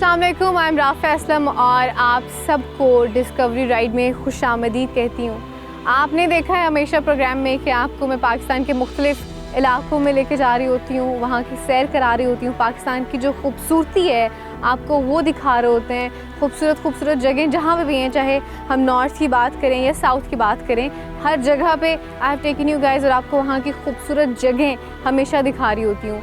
अस्सलाम वालेकुम, I am राफ़ा Aslam और आप सबको डिस्कवरी राइड में खुशामदीद कहती हूँ। आपने देखा है हमेशा प्रोग्राम में कि आपको मैं पाकिस्तान के मुख्तलिफ़ इलाक़ों में लेके जा रही होती हूँ, वहाँ की सैर करा रही होती हूँ, पाकिस्तान की जो खूबसूरती है आपको वो दिखा रहे होते हैं। खूबसूरत जगह जहाँ पे भी हैं, चाहे हम नॉर्थ की बात करें या साउथ की बात करें, हर जगह पे I have taken you guys और आपको वहाँ की खूबसूरत जगह हमेशा दिखा रही होती हूँ।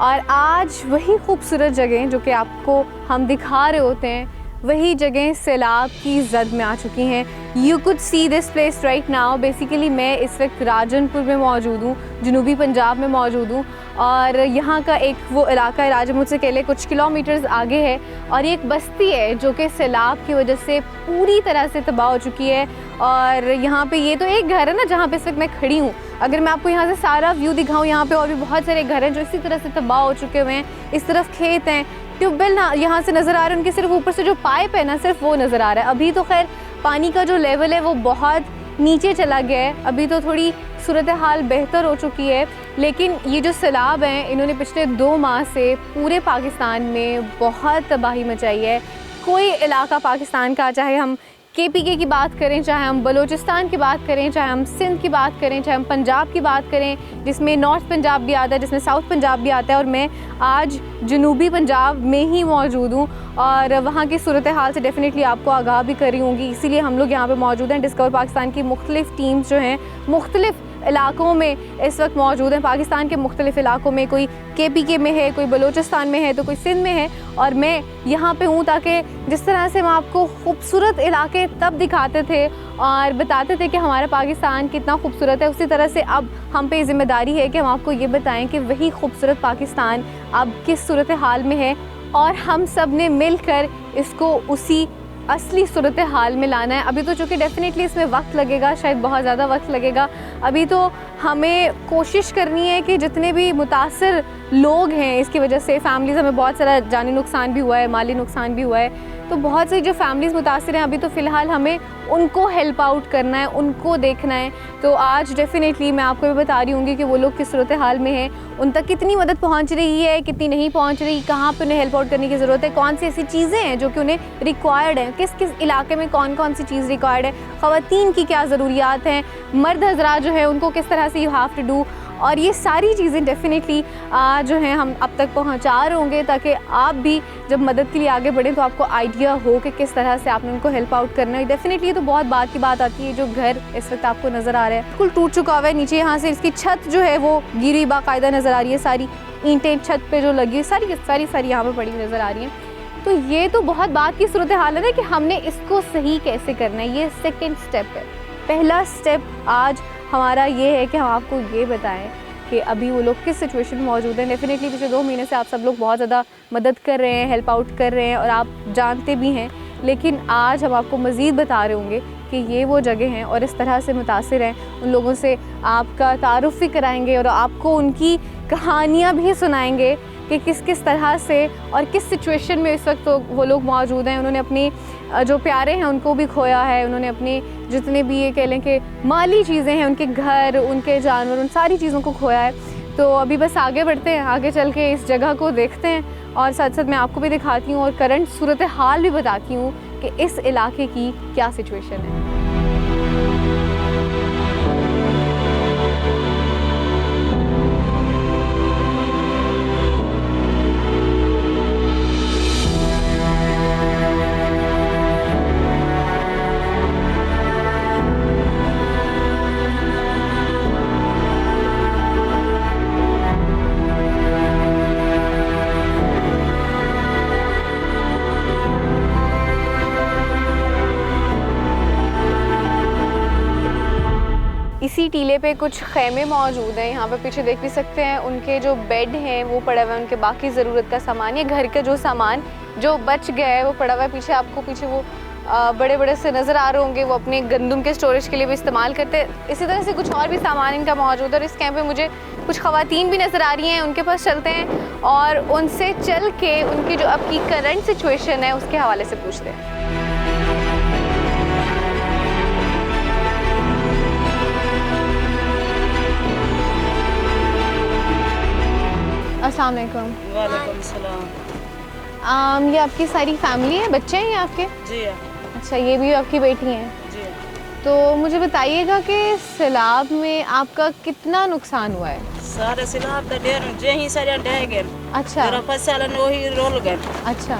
और आज वही खूबसूरत जगह जो कि आपको हम दिखा रहे होते हैं, वही जगह सैलाब की जद में आ चुकी हैं। You could see this place right now. Basically मैं इस वक्त राजनपुर में मौजूद हूँ, जनूबी पंजाब में मौजूद हूँ और यहाँ का एक वो इलाका है राजनपुर से केले कुछ किलोमीटर्स आगे है और ये एक बस्ती है जो कि सैलाब की वजह से पूरी तरह से तबाह हो चुकी है। और यहाँ पे ये तो एक घर है ना जहाँ पे इस वक्त मैं खड़ी हूँ। अगर मैं आपको यहाँ से सारा व्यू दिखाऊँ, यहाँ पे और भी बहुत सारे घर हैं जो इसी तरह से तबाह हो चुके हुए हैं। इस तरफ खेत हैं, ट्यूबवेल ना यहाँ से नज़र आ रहे हैं, उनके सिर्फ ऊपर से जो पाइप है ना सिर्फ वो नज़र आ रहा है। अभी तो खैर पानी का जो लेवल है वो बहुत नीचे चला गया है, अभी तो थोड़ी सूरत हाल बेहतर हो चुकी है। लेकिन ये जो सैलाब हैं इन्होंने पिछले 2 माह से पूरे पाकिस्तान में बहुत तबाही मचाई है। कोई इलाका पाकिस्तान का, चाहे हम KPK की बात करें, चाहे हम बलूचिस्तान की बात करें, चाहे हम सिंध की बात करें, चाहे हम पंजाब की बात करें जिसमें नॉर्थ पंजाब भी आता है, जिसमें साउथ पंजाब भी आता है और मैं आज जनूबी पंजाब में ही मौजूद हूँ और वहाँ की सूरत हाल से डेफिनेटली आपको आगाह भी कर रही होंगी। इसीलिए हम लोग यहाँ पे मौजूद हैं। डिस्कवर पाकिस्तान की मुख्तलिफ़ टीम्स जो हैं मुख्तलिफ़ इलाक़ों में इस वक्त मौजूद हैं। पाकिस्तान के मुख्तलिफ़ इलाक़ों में, कोई KPK में है, कोई बलूचिस्तान में है, तो कोई सिंध में है और मैं यहाँ पे हूँ ताकि जिस तरह से हम आपको खूबसूरत इलाके तब दिखाते थे और बताते थे कि हमारा पाकिस्तान कितना खूबसूरत है, उसी तरह से अब हम पे ज़िम्मेदारी है कि हम आपको ये बताएं कि वही खूबसूरत पाकिस्तान अब किस सूरत हाल में है और हम सब ने मिलकर इसको उसी असली सूरत हाल में लाना है। अभी तो चूँकि डेफ़िनेटली इसमें वक्त लगेगा, शायद बहुत ज़्यादा वक्त लगेगा। अभी तो हमें कोशिश करनी है कि जितने भी मुतासिर लोग हैं इसकी वजह से, फैमिलीज़, हमें बहुत सारा जानी नुकसान भी हुआ है, माली नुकसान भी हुआ है, तो बहुत सारी जो फैमिलीज़ मुतासिर हैं अभी तो फ़िलहाल हमें उनको हेल्प आउट करना है, उनको देखना है। तो आज डेफ़िनेटली मैं आपको भी बता रही हूँगी कि वो लोग किस सूरत हाल में हैं, उन तक कितनी मदद पहुँच रही है, कितनी नहीं पहुँच रही, कहाँ पर उन्हें हेल्प आउट करने की ज़रूरत है, कौन सी ऐसी चीज़ें हैं जो कि उन्हें रिक्वायर्ड हैं, किस किस इलाके में कौन कौन सी चीज़ रिक्वायर्ड है, ख़वातीन की क्या ज़रूरियात हैं, मर्द हज़रात जो है उनको किस तरह से यू हैव टू डू, और ये सारी चीज़ें डेफ़िनेटली जो हैं हम अब तक पहुंचा रहे होंगे ताकि आप भी जब मदद के लिए आगे बढ़ें तो आपको आइडिया हो कि किस तरह से आपने उनको हेल्प आउट करना है। डेफ़िनेटली ये तो बहुत बात की बात आती है। जो घर इस वक्त आपको नज़र आ रहा है बिल्कुल टूट चुका हुआ है, नीचे यहाँ से इसकी छत जो है वो गिरी बाकायदा नज़र आ रही है, सारी ईंटें छत पर जो लगी सारी यहाँ पर पड़ी नज़र आ रही हैं। तो ये तो बहुत बात की सूरत हाल है ना कि हमने इसको सही कैसे करना है, ये सेकेंड स्टेप है। पहला स्टेप आज हमारा ये है कि हम आपको ये बताएं कि अभी वो लोग किस सिचुएशन में मौजूद हैं। डेफिनेटली पिछले 2 महीने से आप सब लोग बहुत ज़्यादा मदद कर रहे हैं, हेल्प आउट कर रहे हैं और आप जानते भी हैं, लेकिन आज हम आपको मज़ीद बता रहे होंगे कि ये वो जगह हैं और इस तरह से मुतासिर हैं। उन लोगों से आपका तारुफ़ भी कराएंगे और आपको उनकी कहानियाँ भी सुनाएंगे कि किस किस तरह से और किस सिचुएशन में इस वक्त तो वो लोग मौजूद हैं। उन्होंने अपनी जो प्यारे हैं उनको भी खोया है, उन्होंने अपनी जितने भी ये कह लें कि माली चीज़ें हैं, उनके घर, उनके जानवर, उन सारी चीज़ों को खोया है। तो अभी बस आगे बढ़ते हैं, आगे चल के इस जगह को देखते हैं और साथ साथ मैं आपको भी दिखाती हूँ और करंट सूरत हाल भी बताती हूँ कि इस इलाके की क्या सिचुएशन है। इसी टीले पे कुछ खेमे मौजूद हैं, यहाँ पे पीछे देख भी सकते हैं। उनके जो बेड हैं वो पड़ा हुआ है, उनके बाकी ज़रूरत का सामान, ये घर का जो सामान जो बच गया है वो पड़ा हुआ है। पीछे आपको वो बड़े बड़े से नज़र आ रहे होंगे, वो अपने गंदम के स्टोरेज के लिए भी इस्तेमाल करते हैं। इसी तरह से कुछ और भी सामान इनका मौजूद है और इस कैंप में मुझे कुछ ख़वातीन भी नज़र आ रही हैं। उनके पास चलते हैं और उनसे चल के उनकी जो अब की करंट सिचुएशन है उसके हवाले से पूछते हैं। अस्सलाम वालेकुम। वालेकुम सलाम। ये आपकी सारी फैमिली है, बच्चे हैं ये आपके? जी हाँ। अच्छा, ये भी आपकी बेटी हैं? जी हाँ। तो मुझे बताइएगा कि सैलाब में आपका कितना नुकसान हुआ है? सारे सिलाब तो ढेर जे ही सारे ढह गए। अच्छा। जरा फसल ने वही रोल गए। अच्छा।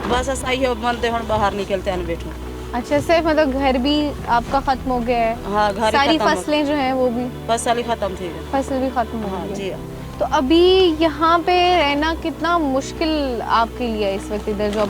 बस ऐसा ही हो बनते हम बाहर निकलते हैं बैठो। अच्छा, सिर्फ मतलब घर भी आपका खत्म हो गया है? हाँ, घर सारी फसलें जो हैं वो भी? फसल ही खत्म थी। फसल भी खत्म हो हाँ गई। जी हाँ। तो अभी यहाँ पे रहना कितना मुश्किल आपके लिए है इस वक्त, इधर जो आप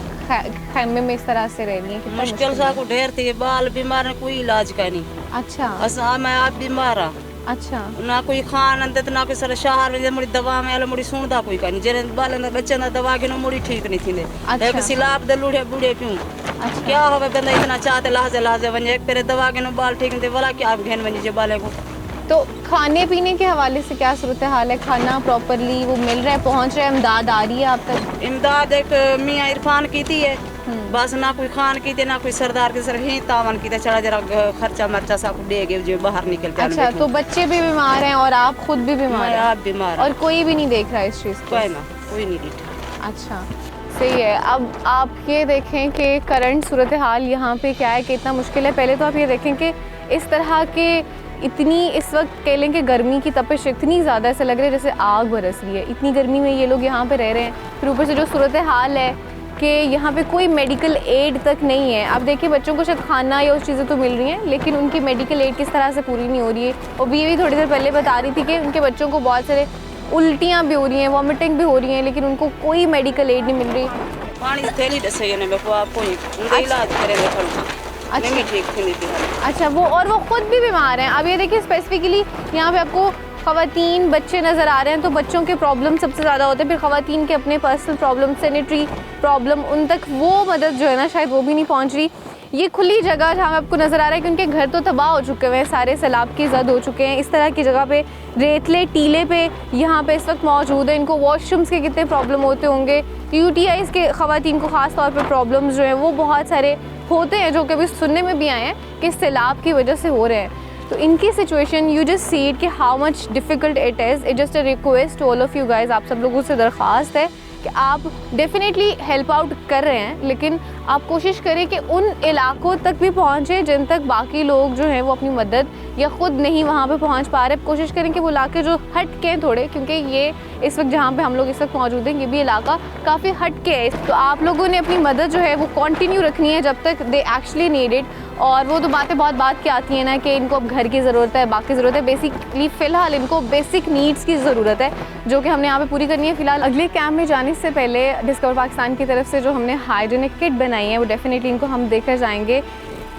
खैमे में इस तरह से रह रही हैं? कितना मुश्किल सा को ढेर थी, बाल बीमार है, कोई इलाज का नहीं। अच्छा। असा मैं आप बीमार हाँ। अच्छा। ना कोई खान अंदर ना कोई सर शहर में मुड़ी दवा में आलो मुड़ी सुनदा कोई का नहीं जेरे बाल अंदर बच्चे ना दवा के नो मुड़ी ठीक नहीं थी ने। अच्छा। एक सिलाब दे लूढ़े बूढ़े क्यों? अच्छा। क्या होवे बंदा इतना चाहते लाजे लाजे बने एक तेरे दवा के नो बाल ठीक नहीं वाला क्या घेन बनी जे बाले को। तो खाने पीने के हवाले से क्या सूरत हाल है? खाना प्रॉपरली वो मिल रहा है, पहुंच रहा है, इमदाद आ रही है आप तक? इमदाद एक मियाँ इरफान की थी है, बस ना कोई खान की थी ना कोई सरदार के सर ही तावन की थी, चला जरा खर्चा मर्चा सा को दे गए जो बाहर निकलते। अच्छा, तो बच्चे भी बीमार हैं और आप खुद भी बीमार हैं? आप बीमार और कोई भी नहीं देख रहा है इस चीज़ को? कोई ना, कोई नहीं देख। अच्छा, सही है। अब आप ये देखें कि करंट सूरत हाल यहाँ पे क्या है कि इतना मुश्किल है। पहले तो आप ये देखें कि इस तरह के इतनी इस वक्त कह लें कि गर्मी की तपिश इतनी ज़्यादा ऐसा लग रहा है जैसे आग बरस रही है। इतनी गर्मी में ये लोग यहाँ पे रह रहे हैं, फिर ऊपर से जो सूरत हाल है कि यहाँ पे कोई मेडिकल एड तक नहीं है। अब देखिए, बच्चों को शायद खाना या उस चीज़ें तो मिल रही हैं, लेकिन उनकी मेडिकल एड किस तरह से पूरी नहीं हो रही है। और भी थोड़ी देर पहले बता रही थी कि उनके बच्चों को बहुत सारे उल्टियाँ भी हो रही हैं, वॉमिटिंग भी हो रही हैं, लेकिन उनको कोई मेडिकल एड नहीं मिल रही। पानी थैली दसे ने मेरे को आपको उनका इलाज करेंगे थोड़ा। अच्छा। नहीं ठीक थी। अच्छा, वो खुद भी बीमार हैं। अब ये देखिए, स्पेसिफिकली यहाँ पे आपको ख़वातीन बच्चे नज़र आ रहे हैं, तो बच्चों के प्रॉब्लम सबसे ज़्यादा होते हैं, फिर ख़वातीन के अपने पर्सनल प्रॉब्लम, सैनिटरी प्रॉब्लम, उन तक वो मदद जो है ना शायद वो भी नहीं पहुँच रही। ये खुली जगह जहाँ आपको नज़र आ रहा है कि उनके घर तो तबाह हो चुके हुए हैं, सारे सैलाब की ज़द हो चुके हैं। इस तरह की जगह पे रेतले टीले पे यहाँ पे इस वक्त मौजूद है। इनको वॉशरूम्स के कितने प्रॉब्लम होते होंगे, यूटीआईज़ के ख़वातीन को ख़ास तौर पे प्रॉब्लम्स जो हैं वो बहुत सारे होते हैं, जो कभी सुनने में भी आए हैं कि सैलाब की वजह से हो रहे हैं। तो इनकी situation you just see it कि how much difficult it is. It just a request to all of you guys, आप सब लोगों से दरख्वास्त है कि आप डेफिनेटली हेल्प आउट कर रहे हैं, लेकिन आप कोशिश करें कि उन इलाकों तक भी पहुँचें जिन तक बाकी लोग जो हैं वो अपनी मदद या ख़ुद नहीं वहाँ पे पहुँच पा रहे। कोशिश करें कि वो इलाके जो हट के हैं थोड़े, क्योंकि ये इस वक्त जहाँ पे हम लोग इस वक्त मौजूद हैं ये भी इलाका काफ़ी हट के है। तो आप लोगों ने अपनी मदद जो है वो कंटिन्यू रखनी है जब तक दे एक्चुअली नीड इट। और वो तो बातें बहुत बात की आती हैं ना कि इनको अब घर की ज़रूरत है, बाकी ज़रूरत है। बेसिकली फ़िलहाल इनको बेसिक नीड्स की ज़रूरत है, जो कि हमने यहाँ पे पूरी करनी है। फ़िलहाल अगले कैंप में जाने से पहले डिस्कवर पाकिस्तान की तरफ से जो हमने हाइजीनिक किट बनाई है वो डेफिनेटली इनको हम देकर जाएंगे,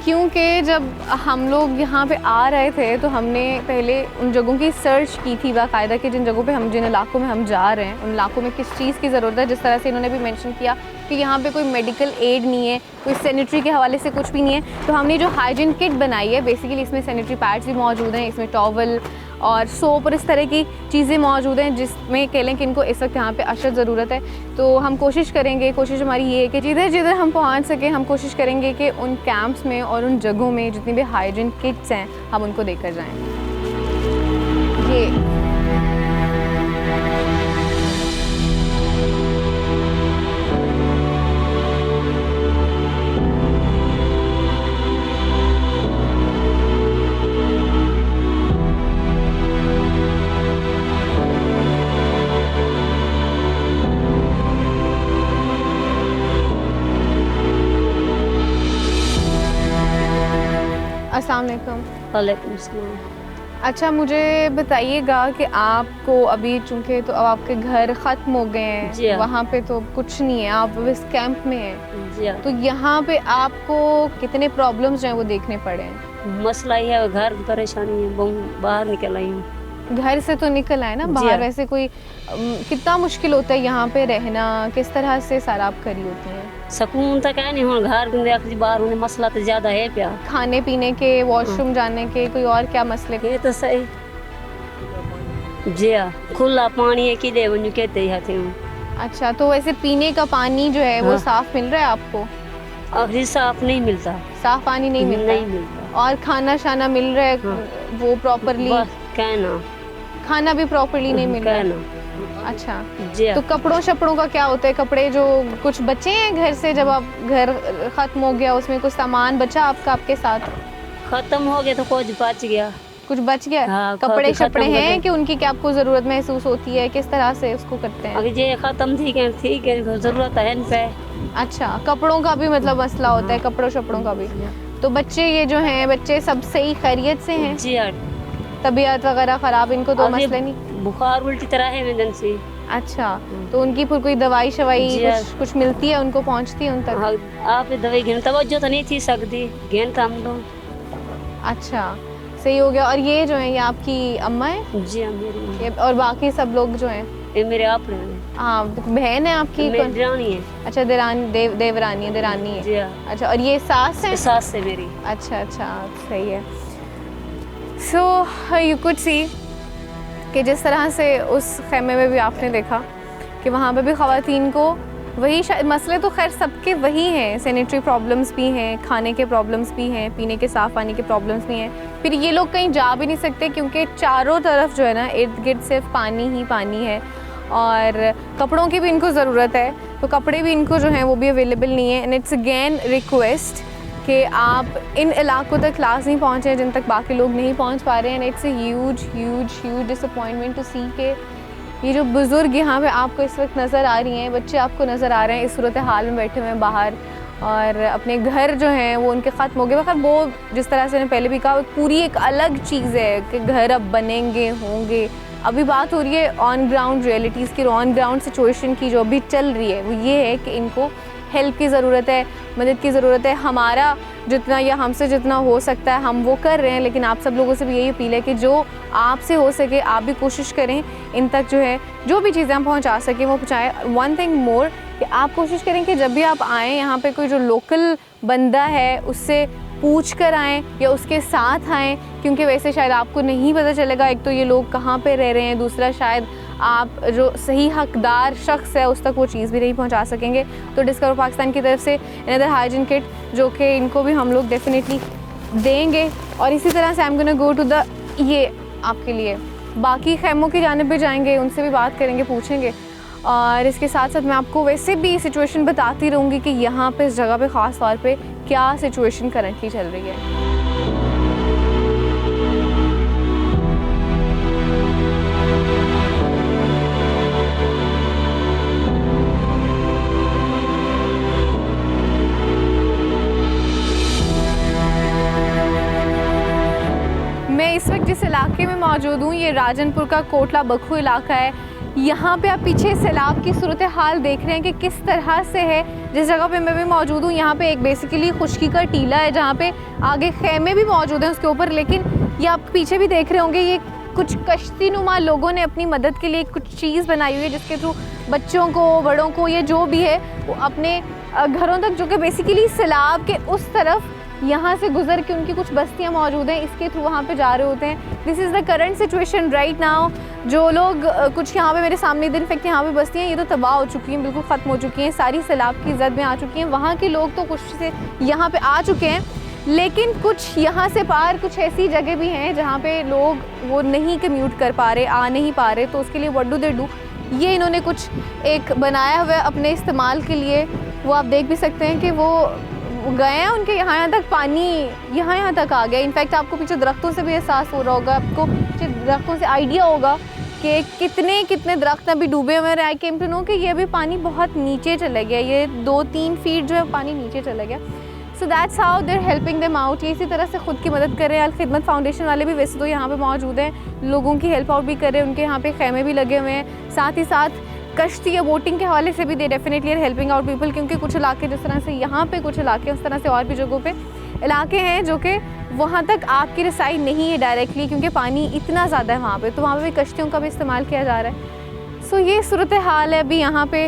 क्योंकि जब हम लोग यहाँ पे आ रहे थे तो हमने पहले उन जगहों की सर्च की थी बाकायदा कि जिन जगहों पे हम जिन इलाकों में हम जा रहे हैं उन इलाकों में किस चीज़ की ज़रूरत है। जिस तरह से इन्होंने भी मेंशन किया कि यहाँ पे कोई मेडिकल एड नहीं है, कोई सैनिटरी के हवाले से कुछ भी नहीं है। तो हमने जो हाइजीन किट बनाई है, बेसिकली इसमें सैनिटरी पैड्स भी मौजूद हैं, इसमें टॉवल और सोप और इस तरह की चीज़ें मौजूद हैं, जिसमें कह लें कि इनको इस वक्त यहाँ पे अशद ज़रूरत है। तो हम कोशिश करेंगे, कोशिश हमारी ये है कि जिधर जिधर हम पहुँच सकें हम कोशिश करेंगे कि उन कैंप्स में और उन जगहों में जितनी भी हाइजीन किट्स हैं हम उनको देकर जाएँ। ये अस्सलाम वालेकुम। वालेकुम सलाम। अच्छा, मुझे बताइएगा कि आपको अभी चूँकि तो अब आपके घर ख़त्म हो गए जी हैं, हाँ। वहाँ पे तो कुछ नहीं है, आप इस कैंप में हैं, जी हाँ। तो यहाँ पे आपको कितने प्रॉब्लम्स जो हैं वो देखने पड़े हैं? मसला ये है, घर की परेशानी है, बहुत बाहर निकल आई हूँ। घर से तो निकल आए ना जी बाहर, हाँ। वैसे कोई कितना मुश्किल होता है यहाँ पे रहना, किस तरह से सारा आप करी होती हैं? सकून तक है नहीं, हूँ घर के बाहर होने मसला तो ज़्यादा है प्या। खाने पीने के, वॉशरूम जाने के, कोई और क्या मसले? ये तो सही। जी हाँ, खुला पानी है किले वंजू कहते ही हूँ। अच्छा, तो वैसे पीने का पानी जो है वो हाँ। साफ़ मिल रहा है आपको? अभी साफ नहीं मिलता। साफ़ पानी नहीं मिलता? नहीं मिलता। और खाना शाना मिल रहा है हाँ। वो प्रॉपरली? बस कहना, खाना भी प्रॉपरली नहीं मिल रहा है? कहना अच्छा, जी हाँ। तो कपड़ों शपड़ों का क्या होता है? कपड़े जो कुछ बचे हैं घर से, जब आप घर खत्म हो गया उसमें कुछ सामान बचा आपका आपके साथ? खत्म हो गया तो कुछ बच गया। कुछ बच गया? हाँ, कपड़े खत्म शपड़े हो हैं गए। कि उनकी क्या आपको जरूरत महसूस होती है? किस तरह से उसको करते हैं? अभी ये खत्म ठीक है, जरूरत है इन पे। अच्छा, कपड़ों का भी मतलब मसला होता है, कपड़ों शपड़ों का भी। तो बच्चे ये जो हैं, बच्चे सब सही खैरियत से हैं? जी हाँ। तबीयत वगैरह खराब, इनको तो अभी मसले नहीं? बुखार उल्टी तरह है मेदन से। अच्छा, तो उनकी फिर कोई दवाई शवाई जी हाँ। कुछ मिलती है उनको, पहुंचती है उन तक? हाँ, आप दवाई घेन तवज्जो तो नहीं थी सकती, घेन था हम लोग। अच्छा, सही हो गया। और ये जो है ये आपकी अम्मा है? जी हाँ, मेरी और बाकी सब लोग जो हैं? ये मेरे आप हैं। हाँ, बहन है आपकी? मेरी रानी है। अच्छा, देवरानी है, देरानी है। जी हाँ। अच्छा, और ये सास है? सास से मेरी। अच्छा अच्छा, सही है। सो यू कुड सी कि जिस तरह से उस खेमे में भी आपने देखा कि वहाँ पे भी ख़वातीन को वही मसले तो खैर सबके वही हैं, सैनिटरी प्रॉब्लम्स भी हैं, खाने के प्रॉब्लम्स भी हैं, पीने के साफ़ पानी के प्रॉब्लम्स भी हैं। फिर ये लोग कहीं जा भी नहीं सकते क्योंकि चारों तरफ जो है ना इर्द गिर्द सिर्फ पानी ही पानी है, और कपड़ों की भी इनको ज़रूरत है, तो कपड़े भी इनको जो हैं वो भी अवेलेबल नहीं है। एंड इट्स अगेन रिक्वेस्ट कि आप इन इलाकों तक क्लास नहीं पहुँचे जिन तक बाकी लोग नहीं पहुँच पा रहे हैं। And it's a huge disappointment to see के ये जो बुज़ुर्ग यहाँ पे आपको इस वक्त नज़र आ रही हैं, बच्चे आपको नज़र आ रहे हैं इस सूरत हाल में बैठे हुए हैं बाहर, और अपने घर जो हैं वो उनके ख़त्म हो गए। मगर वो जिस तरह से मैंने पहले भी कहा, पूरी एक अलग चीज़ है कि घर अब बनेंगे होंगे। अभी बात हो रही है ऑन ग्राउंड रियलिटीज़ की, ऑन ग्राउंड सिचुएशन की जो अभी चल रही है वो ये है कि इनको हेल्प की ज़रूरत है, मदद की ज़रूरत है। हमारा जितना या हमसे जितना हो सकता है हम वो कर रहे हैं, लेकिन आप सब लोगों से भी यही अपील है कि जो आपसे हो सके आप भी कोशिश करें इन तक जो है जो भी चीज़ें हम पहुंचा सकें वो पहुंचाएं। वन थिंग मोर कि आप कोशिश करें कि जब भी आप आएँ यहाँ पे कोई जो लोकल बंदा है उससे पूछ कर आएँ या उसके साथ आएँ, क्योंकि वैसे शायद आपको नहीं पता चलेगा एक तो ये लोग कहाँ पे रह रहे हैं, दूसरा शायद आप जो सही हकदार शख्स है उस तक वो चीज़ भी नहीं पहुंचा सकेंगे। तो डिस्कवर पाकिस्तान की तरफ से अनदर हाइजीन किट जो कि इनको भी हम लोग डेफिनेटली देंगे। और इसी तरह से I am gonna go to the ये आपके लिए बाकी खैमों की जानिब भी जाएंगे, उनसे भी बात करेंगे, पूछेंगे। और इसके साथ साथ मैं आपको वैसे भी सिचुएशन बताती रहूँगी कि यहाँ पे इस जगह पे ख़ास तौर पे क्या सिचुएशन करंटली चल रही है। मैं इस वक्त जिस इलाके में मौजूद हूँ ये राजनपुर का कोटला बखू इलाका है। यहाँ पे आप पीछे सैलाब की सूरत हाल देख रहे हैं कि किस तरह से है। जिस जगह पे मैं भी मौजूद हूँ यहाँ पे एक बेसिकली खुशकी का टीला है जहाँ पे आगे खेमे भी मौजूद हैं उसके ऊपर, लेकिन ये आप पीछे भी देख रहे होंगे ये कुछ कश्ती नुमा लोगों ने अपनी मदद के लिए कुछ चीज़ बनाई हुई है जिसके थ्रू बच्चों को, बड़ों को, या जो भी है वो अपने घरों तक, जो कि बेसिकली सैलाब के उस तरफ यहाँ से गुजर के उनकी कुछ बस्तियाँ मौजूद हैं इसके थ्रू वहाँ पे जा रहे होते हैं। This is the current situation right now. जो लोग कुछ यहाँ पे मेरे सामने दिन इनफैक्ट यहाँ पे बस्तियाँ ये तो तबाह हो चुकी हैं, बिल्कुल ख़त्म हो चुकी हैं, सारी सैलाब की जद में आ चुकी हैं। वहाँ के लोग तो कुछ से यहाँ पे आ चुके हैं, लेकिन कुछ यहाँ से पार कुछ ऐसी जगह भी हैं जहाँ पे लोग वो नहीं कम्यूट कर पा रहे, आ नहीं पा रहे। तो उसके लिए व्हाट डू दे डू, ये इन्होंने कुछ एक बनाया हुआ है अपने इस्तेमाल के लिए। वो आप देख भी सकते हैं कि वो गए हैं, उनके यहाँ तक पानी यहाँ तक आ गया। इनफैक्ट आपको पीछे दरख्तों से भी एहसास हो रहा होगा, आपको पीछे दरख्तों से आइडिया होगा कि कितने दरख्त अभी डूबे हुए हैं। आई केम टू नो कि ये भी पानी बहुत नीचे चला गया, ये 2-3 फीट जो है पानी नीचे चला गया। So that's how there helping them out. ये इसी तरह से ख़ुद की मदद कर रहे हैं। अल खिदमत फाउंडेशन वाले भी वैसे तो यहाँ पे मौजूद हैं, लोगों की हेल्प आउट भी कर रहे हैं, उनके यहाँ पे खेमे भी लगे हुए हैं। साथ ही साथ कश्ती या बोटिंग के हवाले से भी they definitely are helping out people, क्योंकि कुछ इलाके जिस तरह से यहाँ पे कुछ इलाके उस तरह से और भी जगहों पे इलाके हैं जो कि वहाँ तक आपकी रसाई नहीं है डायरेक्टली, क्योंकि पानी इतना ज़्यादा है वहाँ पे, तो वहाँ पे भी कश्तियों का भी इस्तेमाल किया जा रहा है। सो ये सूरत हाल है अभी यहाँ पे।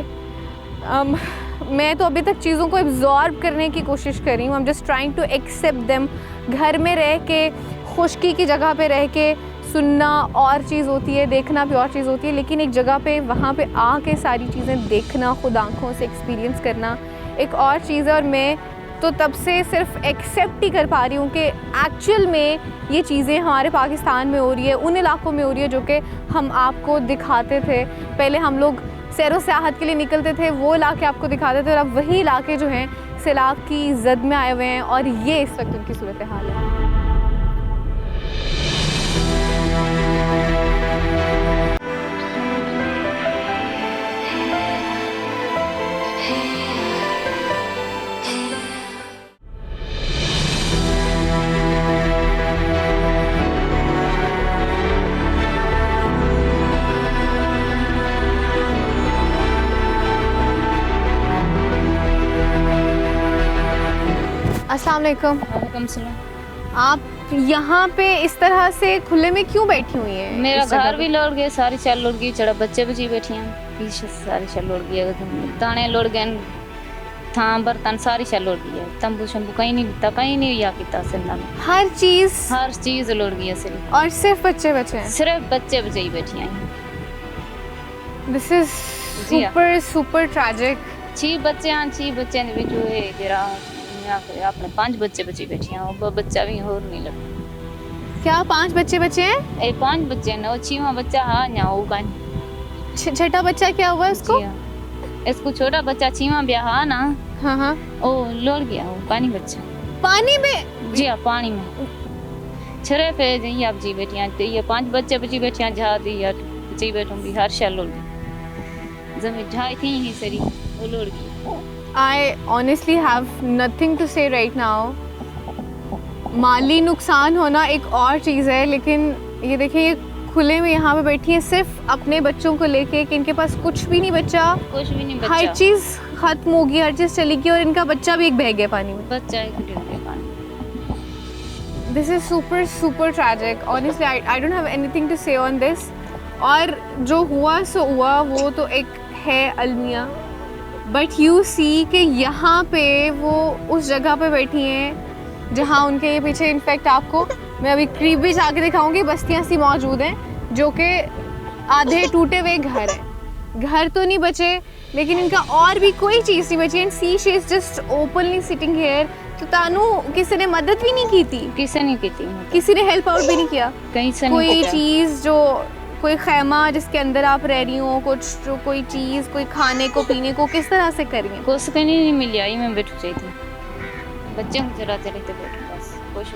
मैं तो अभी तक चीज़ों को एब्जॉर्ब करने की कोशिश कर रही हूँ। I am just trying to accept them. घर में रह के, खुश्की की जगह पे रह के सुनना और चीज़ होती है, देखना भी और चीज़ होती है, लेकिन एक जगह पे वहाँ पे आके सारी चीज़ें देखना, खुद आँखों से एक्सपीरियंस करना एक और चीज़ है। और मैं तो तब से सिर्फ एक्सेप्ट ही कर पा रही हूँ कि एक्चुअल में ये चीज़ें हमारे पाकिस्तान में हो रही है, उन इलाकों में हो रही है जो कि हम आपको दिखाते थे। पहले हम लोग सैरो सियाहत के लिए निकलते थे, वो इलाके आपको दिखाते थे, और अब वही इलाके जो हैं सैलाब की जद में आए हुए हैं और ये इस वक्त उनकी सूरत हाल है। अस्सलाम वालेकुम। वालेकुम सलाम। आप यहाँ पे इस तरह से खुले में क्यों बैठी हुई हैं? मेरा इस जगह घर भी लौट गया, सारी चल लौट गई, चढ़ा बच्चे बची बैठी हैं पीछे सारी चल लौट गई, दाने लौट गए, थां बर्तन सारी चल लौट गई है, तंबू शंबू कहीं नहीं बिता, कहीं नहीं या किता सिंधा में हर चीज लौट गई है, सिर्फ और सिर्फ बच्चे बचे हैं। सिर्फ बच्चे बचे ही बैठी हैं। दिस इज जी हाँ। Super super tragic. 6 बच्चे हैं, 6 बच्चे ने भी जो है जरा अपने 5 बच्चे बची बैठी हैं, वो बच्चा भी और नहीं लगा। क्या 5 बच्चे बचे हैं? ए 5 बच्चे ने, वो 6वां बच्चा हाँ ना वो का छठा बच्चा क्या हुआ इसको? इसको छोटा बच्चा 6वां ब्याह हाँ ना, हाँ हाँ, ओ लौट गया, वो पानी बच्चा पानी में। जी हाँ, पानी में छरे पे जी आप जी बेटियां, तो ये 5 बच्चे बची बेटियां जा दी या बची बैठूंगी हर शल लोग जमीन ढाई थी ही सरी वो लोड़ गई। I honestly have nothing to say right now. माली नुकसान होना एक और चीज़ है, लेकिन ये देखिए ये खुले में यहाँ पे बैठी है सिर्फ अपने बच्चों को लेके कि इनके पास कुछ भी नहीं बचा, कुछ भी नहीं बचा, हर चीज़ खत्म होगी, हर चीज़ चली गई और इनका बच्चा भी एक बह गया पानी में। बच्चा एक डूब गया पानी। This is super super tragic. Honestly I don't have anything to say on this. और जो हुआ सो हुआ, वो तो एक है अलमिया, बट यू सी कि यहाँ पे वो उस जगह पे बैठी हैं जहाँ उनके ये पीछे इनफैक्ट आपको मैं अभी करीब भी जाके दिखाऊंगी, बस्तियाँ सी मौजूद हैं जो कि आधे टूटे हुए घर हैं। घर तो नहीं बचे लेकिन इनका और भी कोई चीज़ नहीं बची। And see she is just openly sitting here. तो तानू किसी ने मदद भी नहीं की थी, किसी ने की थी, किसी ने हेल्प आउट भी नहीं किया, कहीं से कोई नहीं चीज़ जो कोई खैमा जिसके अंदर आप रह रही हो, कुछ जो कोई चीज़ कोई खाने को पीने को किस तरह से कर रही हैं? कुछ कहीं नहीं मिली, आई मैं बैठ चाहिए थी, बच्चे को चलाते रहते बैठ बस कुछ।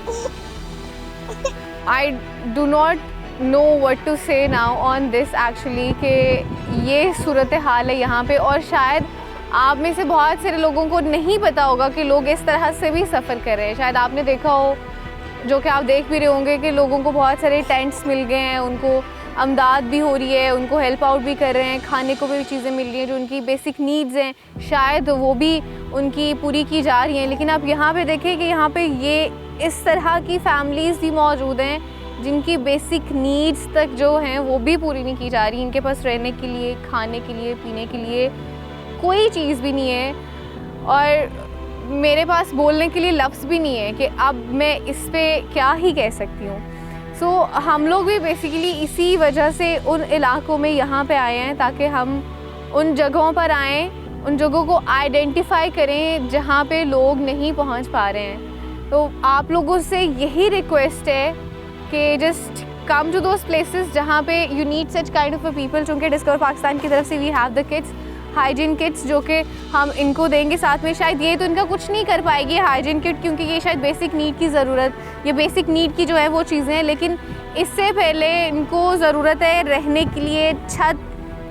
I do not know what to say now on this actually कि ये सूरत हाल है यहाँ पे। और शायद आप में से बहुत सारे लोगों को नहीं पता होगा कि लोग इस तरह से भी सफ़र कर रहे हैं। शायद आपने देखा हो, जो कि आप देख भी रहे होंगे कि लोगों को बहुत सारे टेंट्स मिल गए हैं, उनको अमदाद भी हो रही है, उनको हेल्प आउट भी कर रहे हैं, खाने को भी चीज़ें मिल रही हैं जो उनकी बेसिक नीड्स हैं, शायद वो भी उनकी पूरी की जा रही हैं। लेकिन आप यहाँ पे देखें कि यहाँ पे ये इस तरह की फैमिलीज़ भी मौजूद हैं जिनकी बेसिक नीड्स तक जो हैं वो भी पूरी नहीं की जा रही। इनके पास रहने के लिए, खाने के लिए, पीने के लिए कोई चीज़ भी नहीं है और मेरे पास बोलने के लिए लफ्ज़ भी नहीं है कि अब मैं इस पर क्या ही कह सकती हूँ। सो हम लोग भी बेसिकली इसी वजह से उन इलाकों में यहाँ पे आए हैं ताकि हम उन जगहों पर आएँ, उन जगहों को आइडेंटिफाई करें जहाँ पे लोग नहीं पहुँच पा रहे हैं। तो आप लोगों से यही रिक्वेस्ट है कि just come to those places जहाँ पे you need such kind of a people. चूँकि डिस्कवर पाकिस्तान की तरफ से we have the kits, hygiene kits, जो कि हम इनको देंगे साथ में। शायद ये तो इनका कुछ नहीं कर पाएगी हाइजीन किट, क्योंकि ये शायद बेसिक नीड की ज़रूरत, ये बेसिक नीड की जो है वो चीज़ें हैं, लेकिन इससे पहले इनको ज़रूरत है रहने के लिए छत,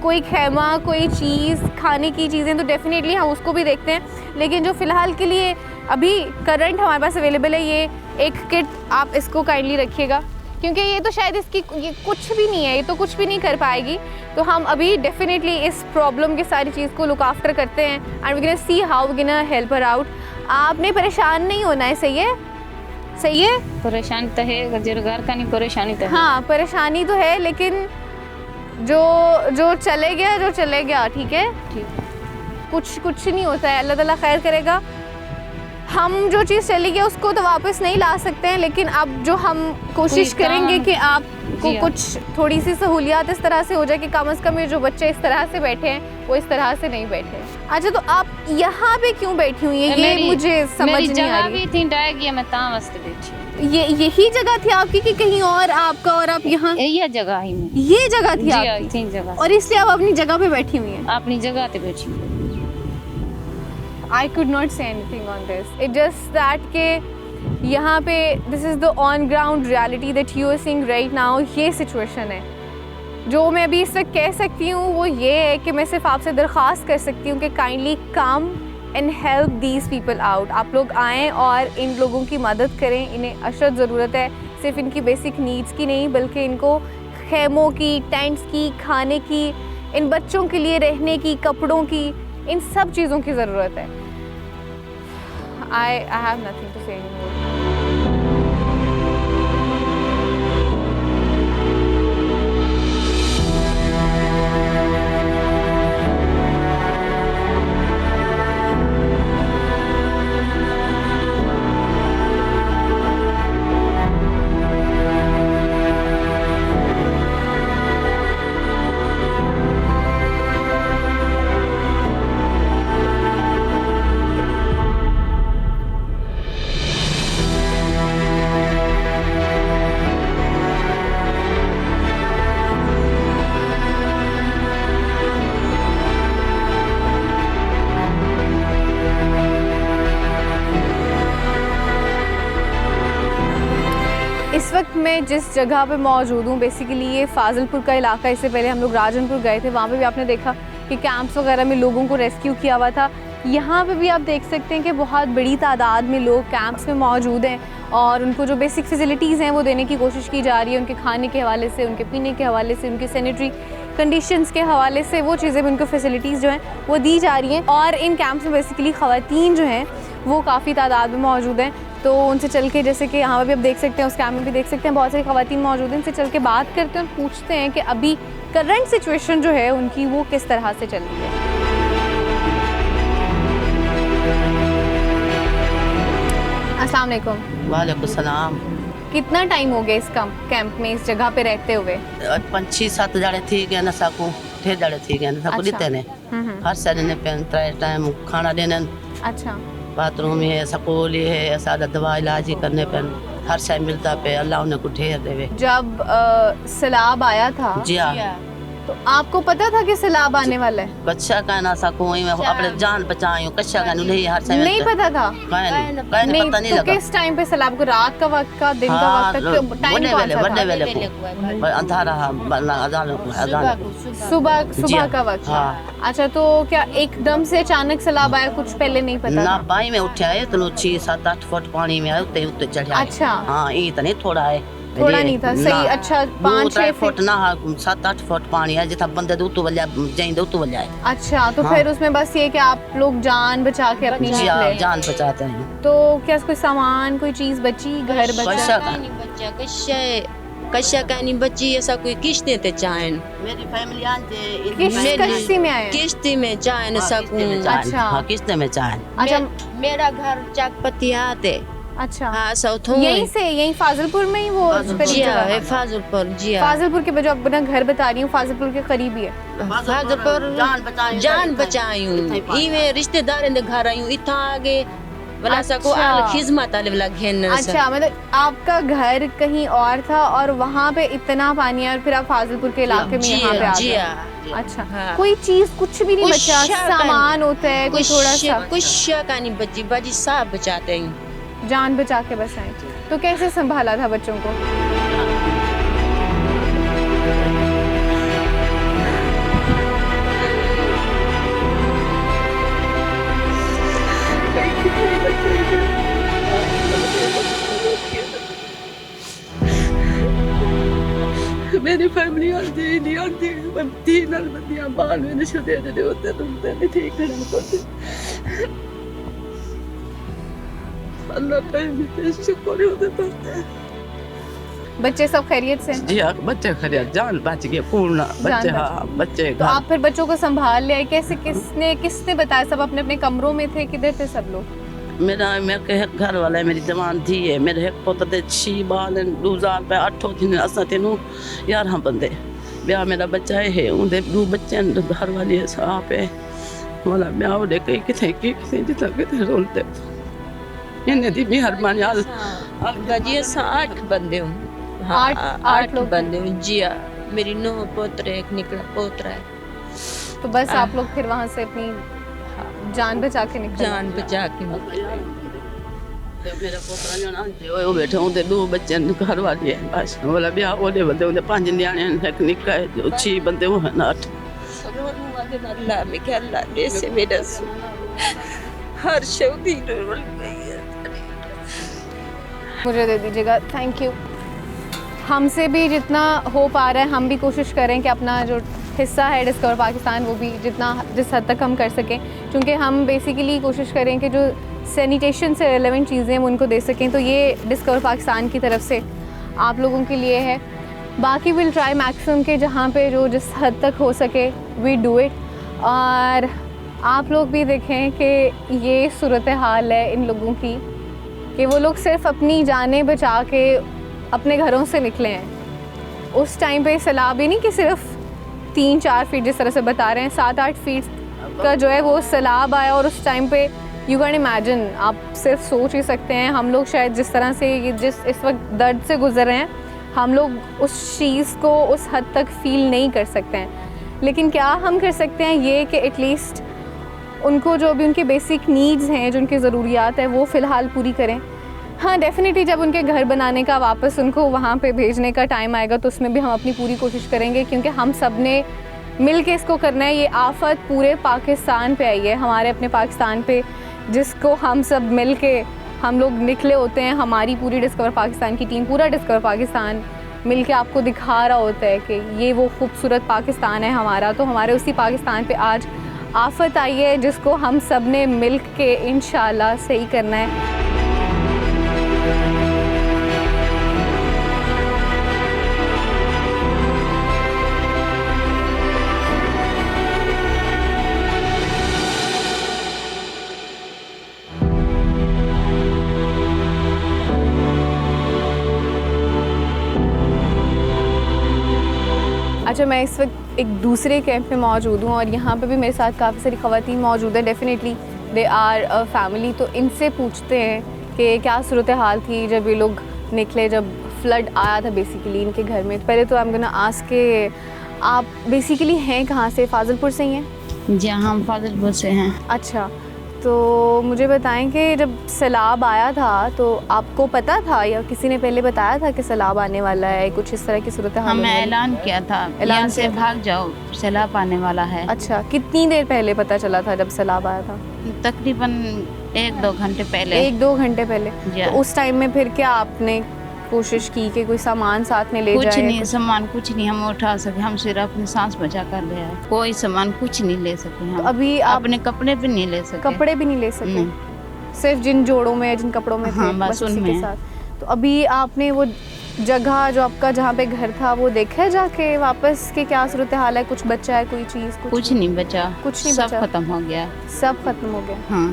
कोई खैमा, कोई चीज़, खाने की चीज़ें, तो डेफिनेटली हम उसको भी देखते हैं। लेकिन जो फ़िलहाल के लिए अभी करंट हमारे पास अवेलेबल है, ये एक किट आप इसको काइंडली रखिएगा, क्योंकि ये तो शायद इसकी ये कुछ भी नहीं है, ये तो कुछ भी नहीं कर पाएगी। तो हम अभी डेफिनेटली इस प्रॉब्लम की सारी चीज़ को लुक आफ्टर करते हैं and we can see how we can help her out. आपने परेशान नहीं होना है, सही है? सही है? परेशानी तो है, घर का नहीं परेशानी तो है। हाँ परेशानी तो है, लेकिन जो चले गया जो चले गया, ठीक है, ठीक, कुछ नहीं होता है, अल्लाह ताला खैर करेगा। हम जो चीज़ चली गई उसको तो वापस नहीं ला सकते हैं, लेकिन अब जो हम कोशिश करेंगे कि आपको कुछ थोड़ी सी सहूलियात इस तरह से हो जाए कि कम से कम ये जो बच्चे इस तरह से बैठे हैं वो इस तरह से नहीं बैठे। अच्छा, तो आप यहाँ पे क्यों बैठी हुई हैं? ये मुझे समझ मेरी नहीं आ जगह रही। भी थी डाय गया, मैं ता वास्ते बैठी हूँ। ये यही जगह थी आपकी कि कहीं और आपका, और आप यहाँ? यही जगह ही में ये जगह थी जी आपकी? इतनी जगह और इसलिए आप अपनी जगह पे बैठी हुई हैं? अपनी जगह पे बैठी हूँ। I could not say anything on this. It just that के यहाँ पे this is the on ground reality that you are seeing right now. ये situation है। जो मैं अभी इस वक्त कह सकती हूँ वो ये है कि मैं सिर्फ आपसे दरख्वास्त कर सकती हूँ कि kindly come and help these people out. आप लोग आएँ और इन लोगों की मदद करें। इन्हें अशद ज़रूरत है, सिर्फ इनकी बेसिक नीड्स की नहीं बल्कि इनको खेमों की, टेंट्स की, खाने की, इन बच्चों के लिए रहने की, कपड़ों की, इन सब चीज़ों की ज़रूरत है। I have nothing to say anymore. इस वक्त मैं जिस जगह पे मौजूद हूँ बेसिकली ये फाजिलपुर का इलाका। इससे पहले हम लोग राजनपुर गए थे, वहाँ पे भी आपने देखा कि कैंप्स वगैरह में लोगों को रेस्क्यू किया हुआ था। यहाँ पे भी आप देख सकते हैं कि बहुत बड़ी तादाद में लोग कैंप्स में मौजूद हैं और उनको जो बेसिक फैसिलिटीज़ हैं वो देने की कोशिश की जा रही है। उनके खाने के हवाले से, उनके पीने के हवाले से, उनके सैनिटरी कंडीशंस के हवाले से वो चीज़ें भी, उनको फैसिलिटीज़ जो हैं वो दी जा रही हैं। और इन कैंप्स में बेसिकली ख़वातीन जो हैं वो काफ़ी तादाद में मौजूद हैं। तो उनसे चल के, जैसे कि यहाँ पे भी आप देख सकते हैं, उस कैंप में भी देख सकते हैं बहुत सारी ख़वातीन मौजूद हैं। इनसे चल के बात करते हैं और पूछते हैं कि अभी करंट सिचुएशन जो है उनकी वो किस तरह से चल रही है। अस्सलाम वालेकुम। वालेकुम सलाम। कितना टाइम हो गया इस कैंप में, इस जगह पे रहते हुए? 5-6 जड़े थी गए न सकूँ, 6 जड़े थी गए न सकूँ देते ने हर साल ने टाइम खाना देने। अच्छा, बाथरूम है, स्कूल है, सादा दवा इलाज ही करने पे हर साल मिलता पे। अल्लाह उन्हें को ढेर देवे। जब सैलाब आया था जी हाँ, तो आपको पता था कि सैलाब आने वाला है? कच्चा का ना सकूँ मैं अपने जान बचाऊँ, कच्चा का नहीं हर साल नहीं पता था? नहीं पता नहीं तो लगा। किस टाइम पे सैलाब को, रात का वक्त का, दिन का वक्त का, टाइम कौन सा था? वेले को अंधारा अजान सुबह का वक्त। हाँ। अच्छा, तो क्या एकदम से अचानक सैलाब आया, कुछ पहले नहीं पता ना था? पानी में उठा है तो 6-7-8 फुट पानी में आए, उत्ते चढ़ जाए। अच्छा। हाँ, ये तो नहीं थोड़ा है, थोड़ा नहीं था, सही। अच्छा, 5-6 फुट ना 7-8 फुट पानी है जितना बंदे दो तो वल्या जाइंदे तो वल्या है। अच्छा, तो फिर उसमें बस ये कि आप लोग जान बचा के अपनी जी हाँ, निकले। जान बचाते हैं। तो क्या कोई सामान, कोई चीज बची, घर बचा? पैसा का कशा कानी बच्ची ऐसा कोई किश्ते ते चाहन मेरी फैमिली आंते किश्ती में आए? किश्ती में चाहन सकूं। अच्छा। हाँ, किस्ते में चाहन। अच्छा, मेरा घर चाकपती आते। अच्छा, हाँ, साउथ यहीं से, यहीं फाजिलपुर में ही वो जी हाँ, है फाजिलपुर। जी हाँ, फाजिलपुर के जो अपना घर बता रही हूँ फाजिलपुर के करीब ही है। फाजिलपुर जान बचायूं। इवे रिश्तेदार ने घर आयूं, इतना आगे वाला सको अच्छा। आल खिदमत आले वाला घेन। अच्छा, मतलब आपका घर कहीं और था और वहाँ पे इतना पानी है और फिर आप फाजिलपुर के इलाके में यहाँ पे आ जी गए। हाँ। अच्छा, हाँ। कोई चीज कुछ भी नहीं कुछ बचा? शायद सामान होता है कोई थोड़ा सा? कुछ कानी बच्ची बाजी सब बचाते हैं। जान बचा के बस आए। तो कैसे संभाला था बच्चों को? मेरी फैमिली आती नहीं आती, मैं 3 बंदियां बाल में नशे दे दे होते तुम नहीं ठीक करने को। अल्लाह पे शुक्र होता तो। बच्चे सब खैरियत से? जी हाँ, बच्चे खैरियत, जान बच गए पूर्ण बच्चे। हाँ, बच्चे तो आप फिर बच्चों को संभाल लिया कैसे? किसने बताया? सब अपने अपने कमरों में थे? किधर थे सब लोग? मेरे घर वाला मेरी जवान थी है, मेरे एक पुत्र ते 6 बाल 2008 दिन असा तेनू 11 बंदे ब्याह मेरा बच्चा है, उनके 2 बच्चे घर वाली साफ है वाला मैं और देख किथे जितना किथे रोलते इन्हें दी मेहरबानी जी 8 बंदे हूँ। आठ लोग बंदे हूँ जी। मेरी 9 पोतरे, एक निकला पोतरा है। तो बस आप लोग फिर वहाँ से अपनी जान बचा के निकले। जान बचा के मेरा पोतरा जाना जो बैठे होंगे 2 बच्चे घर वाले हैं बस वाला ब्याह ओदे बंदे होंगे 5 न्याणे एक निक्का है जो 6 बंदे वो हैं 8 अल्लाह में क्या अल्लाह ने से मेरा हर शौदी रोल गई है। मुझे दे दीजिएगा, थैंक यू। हमसे भी जितना हो पा रहा है हम भी कोशिश करें कि अपना जो हिस्सा है डिस्कवर पाकिस्तान वो भी जिस हद तक हम कर सकें, क्योंकि हम बेसिकली कोशिश करें कि जो सैनिटेशन से रिलेवेंट चीज़ें हम उनको दे सकें। तो ये डिस्कवर पाकिस्तान की तरफ से आप लोगों के लिए है। बाकी विल ट्राई मैक्सिमम के जहाँ पे जो जिस हद तक हो सके वी डू इट। और आप लोग भी देखें कि ये सूरत हाल है इन लोगों की कि वो लोग सिर्फ अपनी जानें बचा के अपने घरों से निकले हैं। उस टाइम पे सैलाब ही नहीं कि सिर्फ 3-4 फीट जिस तरह से बता रहे हैं, 7-8 फीट का जो है वो सैलाब आया। और उस टाइम पे यू कैन इमेजिन, आप सिर्फ सोच ही सकते हैं हम लोग शायद जिस तरह से जिस इस वक्त दर्द से गुजर रहे हैं हम लोग उस चीज़ को उस हद तक फ़ील नहीं कर सकते हैं। लेकिन क्या हम कर सकते हैं ये कि एटलीस्ट उनको जो भी उनकी बेसिक नीड्स हैं, जो उनकी ज़रूरियात है वो फ़िलहाल पूरी करें। हाँ डेफ़िनेटली जब उनके घर बनाने का वापस उनको वहाँ पे भेजने का टाइम आएगा तो उसमें भी हम अपनी पूरी कोशिश करेंगे, क्योंकि हम सब ने मिल के इसको करना है। ये आफत पूरे पाकिस्तान पे आई है, हमारे अपने पाकिस्तान पे, जिसको हम सब मिल के हम लोग निकले होते हैं। हमारी पूरी डिस्कवर पाकिस्तान की टीम, पूरा डिस्कवर पाकिस्तान मिल के आपको दिखा रहा होता है कि ये वो खूबसूरत पाकिस्तान है हमारा। तो हमारे उसी पाकिस्तान पे आज आफत आई है जिसको हम सब ने मिल के इंशाल्लाह सही करना है। अच्छा, मैं इस वक्त एक दूसरे कैंप में मौजूद हूँ और यहाँ पे भी मेरे साथ काफ़ी सारी ख़वातीन मौजूद है। Definitely they are a family. तो इनसे पूछते हैं कि क्या सूरत हाल थी जब ये लोग निकले, जब फ्लड आया था बेसिकली इनके घर में। पहले तो I'm gonna ask के आप बेसिकली हैं कहाँ से? फाजिलपुर से ही हैं? जी हम फाजिलपुर से हैं। अच्छा, तो मुझे बताएं कि जब सैलाब आया था तो आपको पता था या किसी ने पहले बताया था कि सैलाब आने वाला है, कुछ इस तरह की सूरत हाल? हमें ऐलान किया था, यहाँ से भाग जाओ सैलाब आने वाला है। अच्छा, कितनी देर पहले पता चला था जब सैलाब आया था? तकरीबन 1-2 घंटे पहले। 1-2 घंटे पहले। तो उस टाइम में फिर क्या आपने कोशिश की कि कोई सामान साथ में ले जाए? कुछ नहीं, सामान कुछ नहीं हम उठा सके, हम सिर्फ अपनी सांस बचा कर ले आए। कोई सामान कुछ नहीं ले सके हम। तो अभी आप अपने कपड़े भी नहीं ले सके। कपड़े भी नहीं ले सके? सिर्फ जिन जोड़ों में, जिन कपड़ों में थे बस उसी उनमें। के साथ। तो अभी आपने वो जगह जो आपका जहाँ पे घर था वो देखा है जाके वापस के क्या सूरत हाल है? कुछ बचा है कोई चीज़? कुछ नहीं बचा, कुछ नहीं सब बचा? खत्म हो गया। सब खत्म हो गया? हाँ,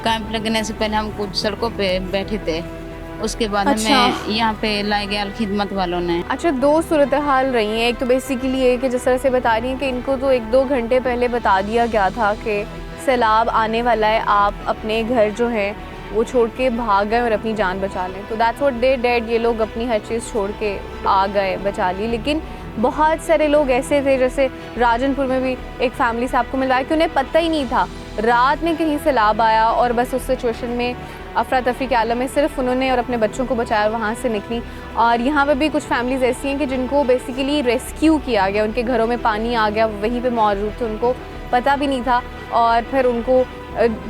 कैंप लगने से पहले हम कुछ सड़कों पे बैठे थे, उसके बाद अच्छा। हमें यहाँ पे लाए गया खिदमत वालों ने। अच्छा, 2 सूरत हाल रही हैं। एक तो बेसिकली ये कि जिस तरह से बता रही हैं कि इनको तो 1-2 घंटे पहले बता दिया गया था कि सैलाब आने वाला है, आप अपने घर जो है वो छोड़ के भाग गए और अपनी जान बचा लें। तो दैट्स व्हाट दे डिड। ये लोग अपनी हर चीज़ छोड़ के आ गए, बचा ली। लेकिन बहुत सारे लोग ऐसे थे, जैसे राजनपुर में भी एक फैमिली से आपको मिला कि उन्हें पता ही नहीं था, रात में कहीं सैलाब आया और बस उस सिचुएशन में अफरा तफरी के आलम में सिर्फ उन्होंने और अपने बच्चों को बचाया, वहाँ से निकली। और यहाँ पे भी कुछ फैमिलीज़ ऐसी हैं कि जिनको बेसिकली रेस्क्यू किया गया, उनके घरों में पानी आ गया, वहीं पे मौजूद थे, उनको पता भी नहीं था। और फिर उनको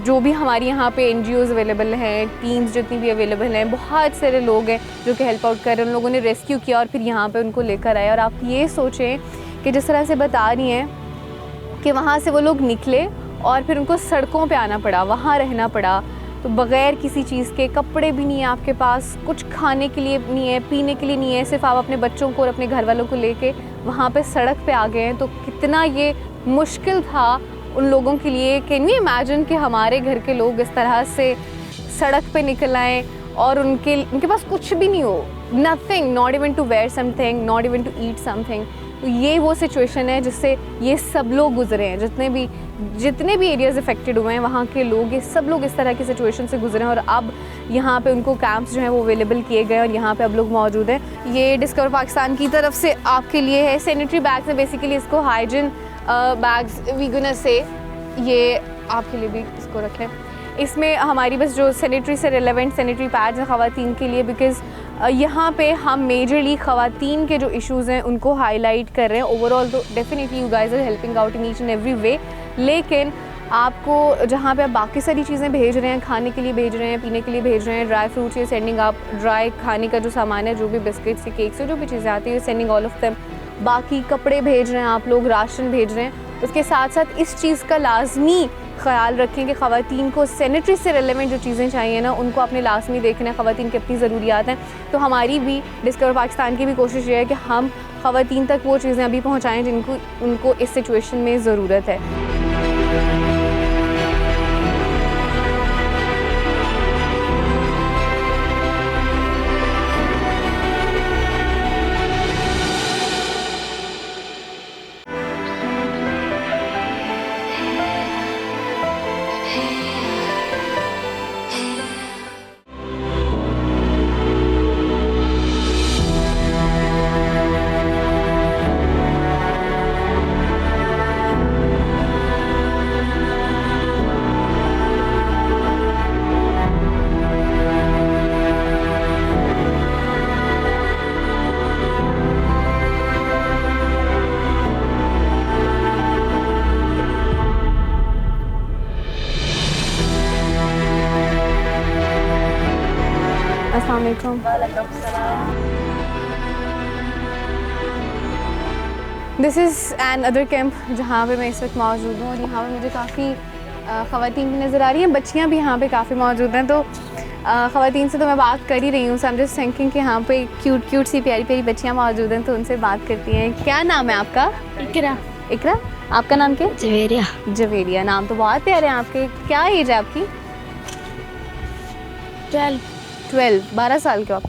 जो भी हमारी यहाँ पे NGOs अवेलेबल हैं, टीम्स जितनी भी अवेलेबल हैं, बहुत सारे लोग हैं जो कि हेल्प आउट कर रहे हैं, उन लोगों ने रेस्क्यू किया और फिर यहाँ पे उनको लेकर आए। और आप ये सोचें कि जिस तरह से बता रही हैं कि वहाँ से वो लोग निकले और फिर उनको सड़कों पे आना पड़ा, वहाँ रहना पड़ा, तो बग़ैर किसी चीज़ के, कपड़े भी नहीं है आपके पास, कुछ खाने के लिए नहीं है, पीने के लिए नहीं है, सिर्फ आप अपने बच्चों को और अपने घर वालों को लेके वहाँ पे सड़क पे आ गए हैं। तो कितना ये मुश्किल था उन लोगों के लिए। कैन यू इमेजिन कि हमारे घर के लोग इस तरह से सड़क पे निकल आएँ और उनके पास कुछ भी नहीं हो, nothing, not even to wear something, not even to eat something. तो ये वो सिचुएशन है जिससे ये सब लोग गुजरे हैं, जितने भी एरियाज़ अफेक्टेड हुए हैं वहाँ के लोग, ये सब लोग इस तरह की सिचुएशन से गुजरे हैं और अब यहाँ पे उनको कैंप्स जो हैं वो अवेलेबल किए गए और यहाँ पे अब लोग मौजूद हैं। ये डिस्कवर पाकिस्तान की तरफ से आपके लिए है सैनिटरी बैग्स है, बेसिकली इसको hygiene bags we gonna say, ये आपके लिए भी इसको रखें। इसमें हमारी बस जो सैनिटरी से रिलेवेंट सैनिटरी पैड्स हैं ख़वातीन के लिए, बिकॉज़ यहाँ पे हम मेजरली ख़वातीन के जो इश्यूज़ हैं उनको हाईलाइट कर रहे हैं। ओवरऑल तो definitely you guys are helping out in each and every way, लेकिन आपको जहाँ पे आप बाकी सारी चीज़ें भेज रहे हैं, खाने के लिए भेज रहे हैं, पीने के लिए भेज रहे हैं, ड्राई फ्रूट्स ये सेंडिंग आप, ड्राई खाने का जो सामान है, जो भी बिस्किट्स से केक से जो भी चीज़ें आती है सेंडिंग ऑल ऑफ देम, बाकी कपड़े भेज रहे हैं आप लोग, राशन भेज रहे हैं। उसके साथ साथ इस चीज़ का लाजमी ख़्याल रखें कि ख़वातीन को सैनिटरी से रिलेवेंट जो चीज़ें चाहिए ना उनको आपने लाजमी देखना है, ख़वातीन की अपनी ज़रूरियात हैं। तो हमारी भी डिस्कवर पाकिस्तान की भी कोशिश ये है कि हम ख़वातीन तक वो चीज़ें अभी पहुँचाएँ जिनको उनको इस सिचुएशन में ज़रूरत है। This is an other camp जहाँ पे मैं इस वक्त मौजूद हूँ और यहाँ पे मुझे काफ़ी ख़वातीन भी नज़र आ रही हैं, बच्चियाँ भी यहाँ पे काफ़ी मौजूद हैं। तो ख़वातीन से तो मैं बात कर ही रही हूँ, सो आई एम जस्ट थिंकिंग कि यहाँ पे क्यूट सी प्यारी प्यारी बच्चियाँ मौजूद हैं, तो उनसे बात करती हैं। क्या नाम है आपका? इकरा। इकरा, आपका नाम क्या? जवेरिया। जवेरिया, नाम तो बहुत प्यारे हैं आपके। क्या एज है आपकी? 12 साल के हो आप।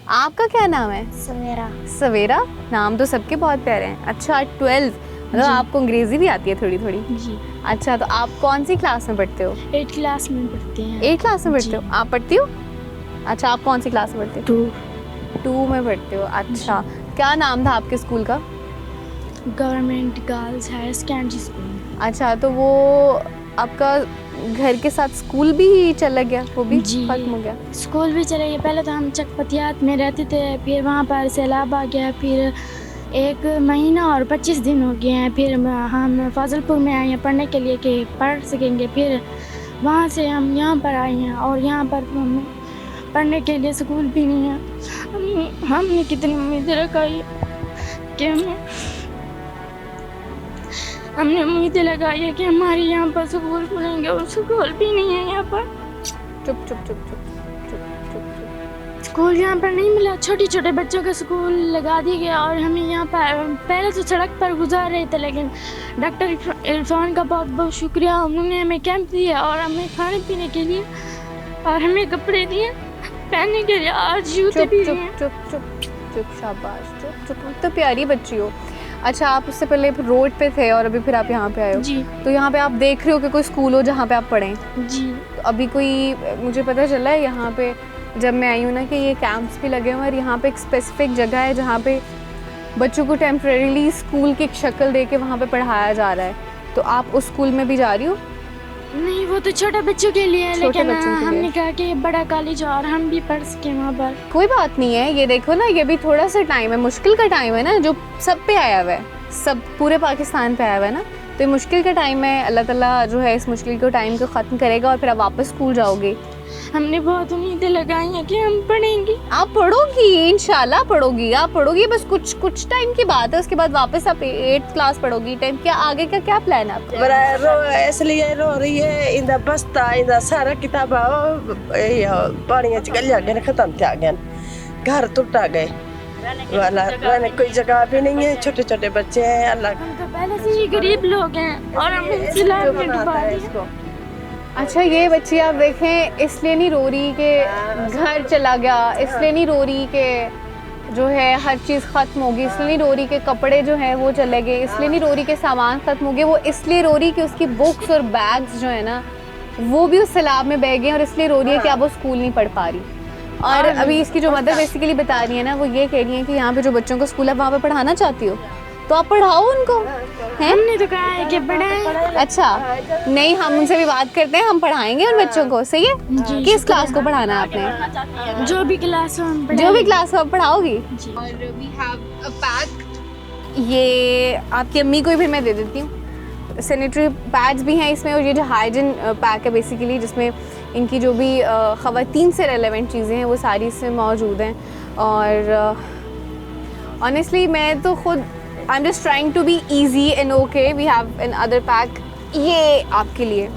आपका क्या नाम है? सवेरा। सवेरा, नाम तो सबके बहुत प्यारे हैं। अच्छा 12, मतलब आपको अंग्रेजी भी आती है थोड़ी थोड़ी? जी। अच्छा, तो आप कौन सी क्लास में पढ़ते हो? 8 क्लास में पढ़ते हैं। 8 क्लास में पढ़ते हो? आप पढ़ती हो? अच्छा, आप कौन सी क्लास में पढ़ते हो? 2 में पढ़ते हो। अच्छा, क्या नाम था आपके स्कूल का? Government girls higher secondary school. अच्छा, तो वो आपका घर के साथ स्कूल भी चला गया, वो भी खत्म हो गया? स्कूल भी चले गए। पहले तो हम चकपतियात में रहते थे, फिर वहाँ पर सैलाब आ गया, फिर 1 महीना और 25 दिन हो गए हैं। फिर हम फाजिलपुर में आए हैं पढ़ने के लिए कि पढ़ सकेंगे। फिर वहाँ से हम यहाँ पर आए हैं और यहाँ पर पढ़ने के लिए स्कूल भी नहीं है। हमने कितनी उम्मीदें रखाई कि हमने उम्मीदें लगाई है कि हमारे यहाँ पर स्कूल खुलेंगे और स्कूल भी नहीं है यहाँ पर। चुप। स्कूल यहाँ पर नहीं मिला। छोटे बच्चों का स्कूल लगा दिया गया और हमें यहाँ पर पहले तो सड़क पर गुजार रहे थे, लेकिन डॉक्टर इरफान का बहुत बहुत शुक्रिया, उन्होंने हमें कैंप दिया और हमें खाने पीने के लिए और हमें कपड़े दिए पहनने के लिए और जूते भी दिए। चुप, शाबाश, चुप। तो प्यारी बच्ची हो। अच्छा, आप उससे पहले रोड पे थे और अभी फिर आप यहाँ पे आए हो? जी। तो यहाँ पे आप देख रहे हो कि कोई स्कूल हो जहाँ पे आप पढ़ें? जी। तो अभी कोई, मुझे पता चला है यहाँ पे जब मैं आई हूँ ना कि ये कैंप्स भी लगे हुए हैं और यहाँ पे एक स्पेसिफिक जगह है जहाँ पे बच्चों को टेम्परेरीली स्कूल की एक शक्ल दे के वहाँ पे पढ़ाया जा रहा है। तो आप उस स्कूल में भी जा रही हो? नहीं, वो तो छोटे बच्चों के लिए है, लेकिन हमने कहा कि ये बड़ा कॉलेज और हम भी पढ़ सके वहाँ पर। कोई बात नहीं है, ये देखो ना, ये भी थोड़ा सा टाइम है, मुश्किल का टाइम है ना, जो सब पे आया हुआ है, सब पूरे पाकिस्तान पे आया हुआ है ना, तो ये मुश्किल का टाइम है। अल्लाह ताला जो है इस मुश्किल के टाइम को ख़त्म करेगा और फिर आप वापस स्कूल जाओगे। हमने बहुत उम्मीदें लगाई हैं कि हम पढ़ेंगे। आप पढ़ोगी, इंशाल्लाह पढ़ोगी, आप पढ़ोगी, बस कुछ टाइम की बात है, उसके बाद वापस आप 8th क्लास पढ़ोगी। टाइम क्या आगे का क्या प्लान है आपका? इसलिए रो रही है, इंदा बस्ता इंदा सारा किताब पानी गलिया गए, खत्म थे गए, घर टूटा गए वाला, रहने कोई जगह भी नहीं है, छोटे बच्चे हैं। अल्लाह, हम तो पहले से ही गरीब लोग हैं और हम सैलाब में डुबा दिए। अच्छा, ये बच्ची आप देखें, इसलिए नहीं रो रही कि घर चला गया, इसलिए नहीं रो रही कि जो है हर चीज़ ख़त्म होगी, इसलिए नहीं रो रही कि कपड़े जो हैं वो चले गए, इसलिए नहीं रो रही कि सामान ख़त्म हो गया, वो इसलिए रो रही कि उसकी बुक्स और बैग्स जो है ना वो भी उस सैलाब में बह गए और इसलिए रो रही है कि अब वो स्कूल नहीं पढ़ पा रही। और अभी इसकी जो मदर बेसिकली बता रही है ना, वो ये कह रही है कि यहाँ पे जो बच्चों को स्कूल है वहाँ पे पढ़ाना चाहती हो तो आप पढ़ाओ उनको, हैं? हमने तो कहा है कि पढ़ाएं। अच्छा, नहीं हम उनसे भी बात करते हैं, हम पढ़ाएंगे उन बच्चों को, सही है? किस क्लास को पढ़ाना है आपने? जो भी क्लास हो हम जो भी क्लास हो आप पढ़ाओगी। और वी हैव अ पैक, ये आपकी अम्मी को भी मैं दे देती हूँ। सैनिटरी पैड्स भी हैं इसमें, और ये जो हाइजीन पैक है बेसिकली, जिसमें इनकी जो भी ख़वातीन से रेलेवेंट चीज़ें हैं वो सारी इसमें मौजूद हैं। और ऑनेस्टली मैं तो खुद I am just trying to be easy and okay. We have an other pack, ये आपके लिए।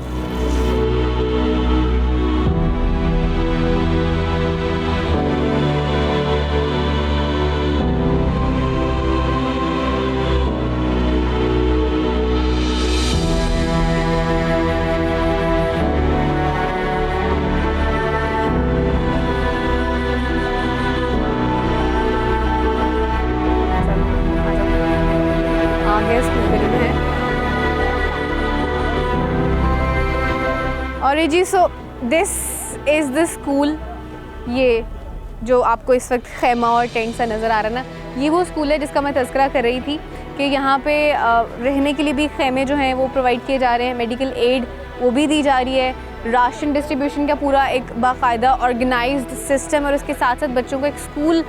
और जी so this is the school. ये जो आपको इस वक्त खैमा और टेंट सा नज़र आ रहा है ना, ये वो स्कूल है जिसका मैं तज़किरा कर रही थी कि यहाँ पे रहने के लिए भी खैमे जो हैं वो प्रोवाइड किए जा रहे हैं, मेडिकल एड वो भी दी जा रही है, राशन डिस्ट्रीब्यूशन का पूरा एक बाकायदा ऑर्गेनाइज्ड सिस्टम, और उसके साथ साथ बच्चों को एक स्कूल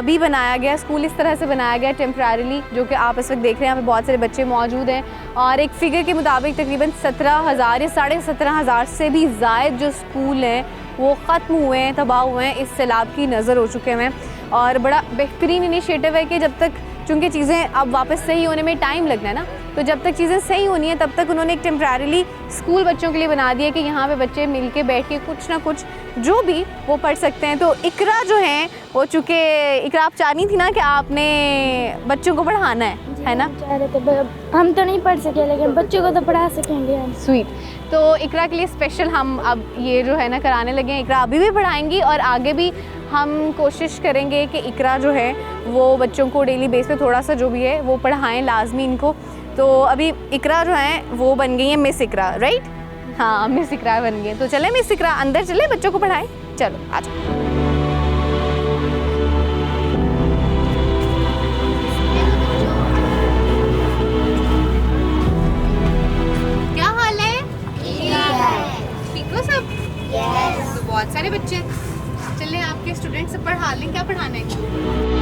भी बनाया गया। स्कूल इस तरह से बनाया गया टेम्परेरीली, जो कि आप इस वक्त देख रहे हैं, यहाँ पे बहुत सारे बच्चे मौजूद हैं। और एक फ़िगर के मुताबिक तकरीबन 17,000 या 17,500 से भी ज़ायद जो स्कूल हैं वो ख़त्म हुए हैं, तबाह हुए हैं, इस सैलाब की नज़र हो चुके हैं। और बड़ा बेहतरीन इनिशिएटिव है कि जब तक चूँकि चीज़ें अब वापस सही होने में टाइम लगना है ना, तो जब तक चीज़ें सही होनी है तब तक उन्होंने एक टेम्परेरीली स्कूल बच्चों के लिए बना दिया कि यहाँ पे बच्चे मिल के बैठ के कुछ ना कुछ जो भी वो पढ़ सकते हैं। तो इकरा जो है वो, चूँकि इकरा आप चाहनी थी ना कि आपने बच्चों को पढ़ाना है ना? चाह रहे थे, हम तो नहीं पढ़ सके लेकिन बच्चों को तो पढ़ा सकेंगे हम। स्वीट। तो इकरा के लिए स्पेशल हम अब ये जो है ना कराने लगे हैं। इकरा अभी भी पढ़ाएंगी और आगे भी हम कोशिश करेंगे कि इकरा जो है वो बच्चों को डेली बेस पे थोड़ा सा जो भी है वो पढ़ाएं लाजमी इनको। तो अभी इकरा जो है वो बन गई है मिस इकरा, राइट? हाँ, मिस इकरा बन गई। तो चले मिस इकरा अंदर चले, बच्चों को पढ़ाएं। चलो आ जाओ। क्या हाल है? ठीक हो सब? तो बहुत सारे बच्चे, चले आपके स्टूडेंट से पढ़ा लें। क्या पढ़ाना है?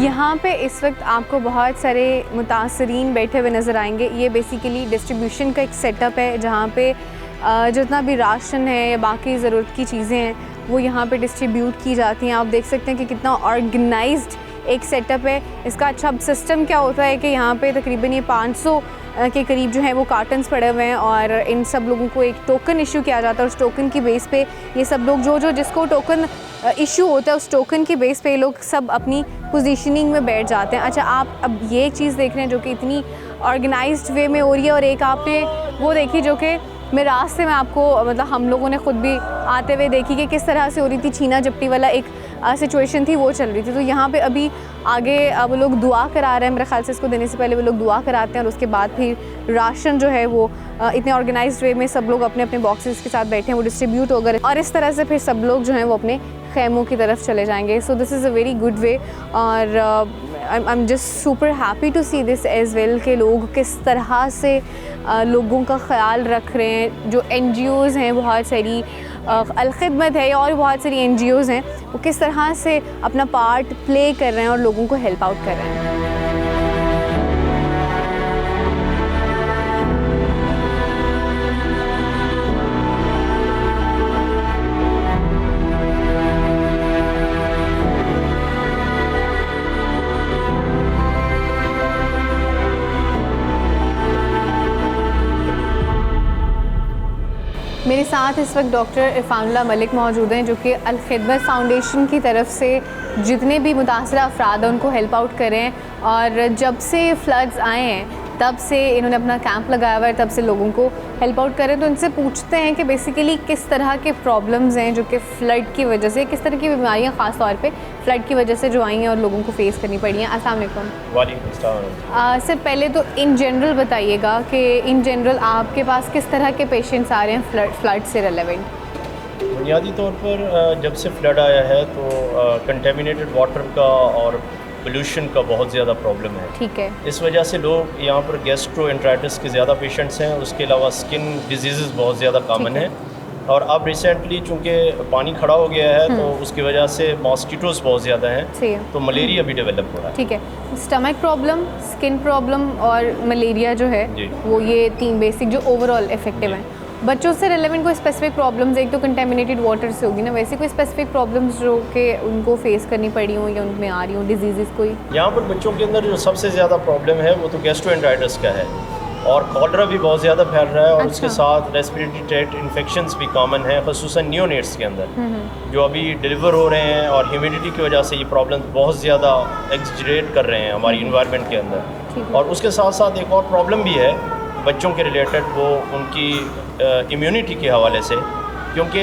यहाँ पे इस वक्त आपको बहुत सारे मुतासरीन बैठे हुए नज़र आएंगे। ये बेसिकली डिस्ट्रीब्यूशन का एक सेटअप है जहाँ पे जितना भी राशन है या बाकी ज़रूरत की चीज़ें हैं वो यहाँ पे डिस्ट्रीब्यूट की जाती हैं। आप देख सकते हैं कि कितना ऑर्गेनाइज्ड एक सेटअप है इसका। अच्छा, अब सिस्टम क्या होता है कि यहाँ पे तकरीबन ये 500 के करीब जो है वो कार्टन्स पड़े हुए हैं और इन सब लोगों को एक टोकन इशू किया जाता है। और उस टोकन की बेस पे ये सब लोग जो जिसको टोकन इशू होता है उस टोकन की बेस पे लोग सब अपनी पोजीशनिंग में बैठ जाते हैं। अच्छा, आप अब ये चीज़ देख रहे हैं जो कि इतनी ऑर्गेनाइज्ड वे में हो रही है, और एक आपने वो देखी जो कि मैं रास्ते में आपको मतलब हम लोगों ने ख़ुद भी आते हुए देखी कि किस तरह से हो रही थी, छीना झपटी वाला एक सिचुएशन थी वो चल रही थी। तो यहाँ पे अभी आगे वो लोग दुआ करा रहे हैं, मेरे ख्याल से इसको देने से पहले वो लोग दुआ कराते हैं और उसके बाद फिर राशन जो है वो इतने ऑर्गेनाइज्ड वे में सब लोग अपने अपने बॉक्सेस के साथ बैठे हैं, वो डिस्ट्रीब्यूट होकर और इस तरह से फिर सब लोग जो हैं वो अपने खैमों की तरफ चले जाएंगे। So this is a very good way और I am just super happy to see this as well के लोग किस तरह से लोगों का ख्याल रख रहे हैं। जो NGOs हैं, बहुत सारी अल-खिदमत है और बहुत सारी NGOs हैं, वो किस तरह से अपना पार्ट प्ले कर रहे हैं और लोगों को हेल्प आउट कर रहे हैं। मेरे साथ इस वक्त डॉक्टर इरफानुल्लाह मलिक मौजूद हैं, जो कि अल खिदमत फाउंडेशन की तरफ से जितने भी मुतासरा अफराद हैं उनको हेल्प आउट कर रहे हैं। और जब से फ्लड्स आए हैं तब से इन्होंने अपना कैंप लगाया हुआ है, तब से लोगों को हेल्प आउट करें। तो इनसे पूछते हैं कि बेसिकली किस तरह के प्रॉब्लम्स हैं जो कि फ़्लड की वजह से, किस तरह की बीमारियां ख़ास तौर पे फ़्लड की वजह से जो आई हैं और लोगों को फेस करनी पड़ी हैं। अस्सलाम वालेकुम। वालेकुम अस्सलाम। सर पहले तो इन जनरल बताइएगा कि इन जनरल आपके पास किस तरह के पेशेंट्स आ रहे हैं फ़्लड से रेलेवेंट। बुनियादी तौर पर जब से फ्लड आया है तो कंटेमिनेटेड वाटर का और पोल्यूशन का बहुत ज़्यादा प्रॉब्लम है। ठीक है। इस वजह से लोग यहाँ पर गैस्ट्रोएंटेराइटिस के ज़्यादा पेशेंट्स हैं, उसके अलावा स्किन डिजीज़ बहुत ज़्यादा कॉमन है। और अब रिसेंटली चूँकि पानी खड़ा हो गया है तो उसकी वजह से मॉस्किटोज़ बहुत ज़्यादा हैं, तो मलेरिया भी डेवलप हो रहा है। ठीक है। स्टमक प्रॉब्लम, स्किन प्रॉब्लम और मलेरिया जो है वो ये 3 बेसिक जो ओवरऑल इफेक्टिव हैं। बच्चों से रिलेवेंट कोई स्पेसिफिक प्रॉब्लम्स, एक तो कंटेमिनेटेड वाटर से होगी ना, वैसे कोई स्पेसिफिक प्रॉब्लम्स जो कि उनको फेस करनी पड़ी हो या उनमें आ रही हो डिजीज़ कोई? यहाँ पर बच्चों के अंदर जो सबसे ज़्यादा प्रॉब्लम है वो तो गैस्ट्रोएंटेराइटिस का है, और कॉलरा भी बहुत ज़्यादा फैल रहा है। और उसके साथ रेस्पिरेटरी ट्रैक्ट इन्फेक्शंस भी कॉमन है, ख़ुसूसन नियोनेट्स के अंदर जो अभी डिलीवर हो रहे हैं। और ह्यूमिडिटी की वजह से ये प्रॉब्लम बहुत ज़्यादा एक्सजरेट कर रहे हैं हमारी इन्वायरमेंट के अंदर। और उसके साथ साथ एक और प्रॉब्लम भी है बच्चों के रिलेटेड, वो उनकी इम्यूनिटी के हवाले से, क्योंकि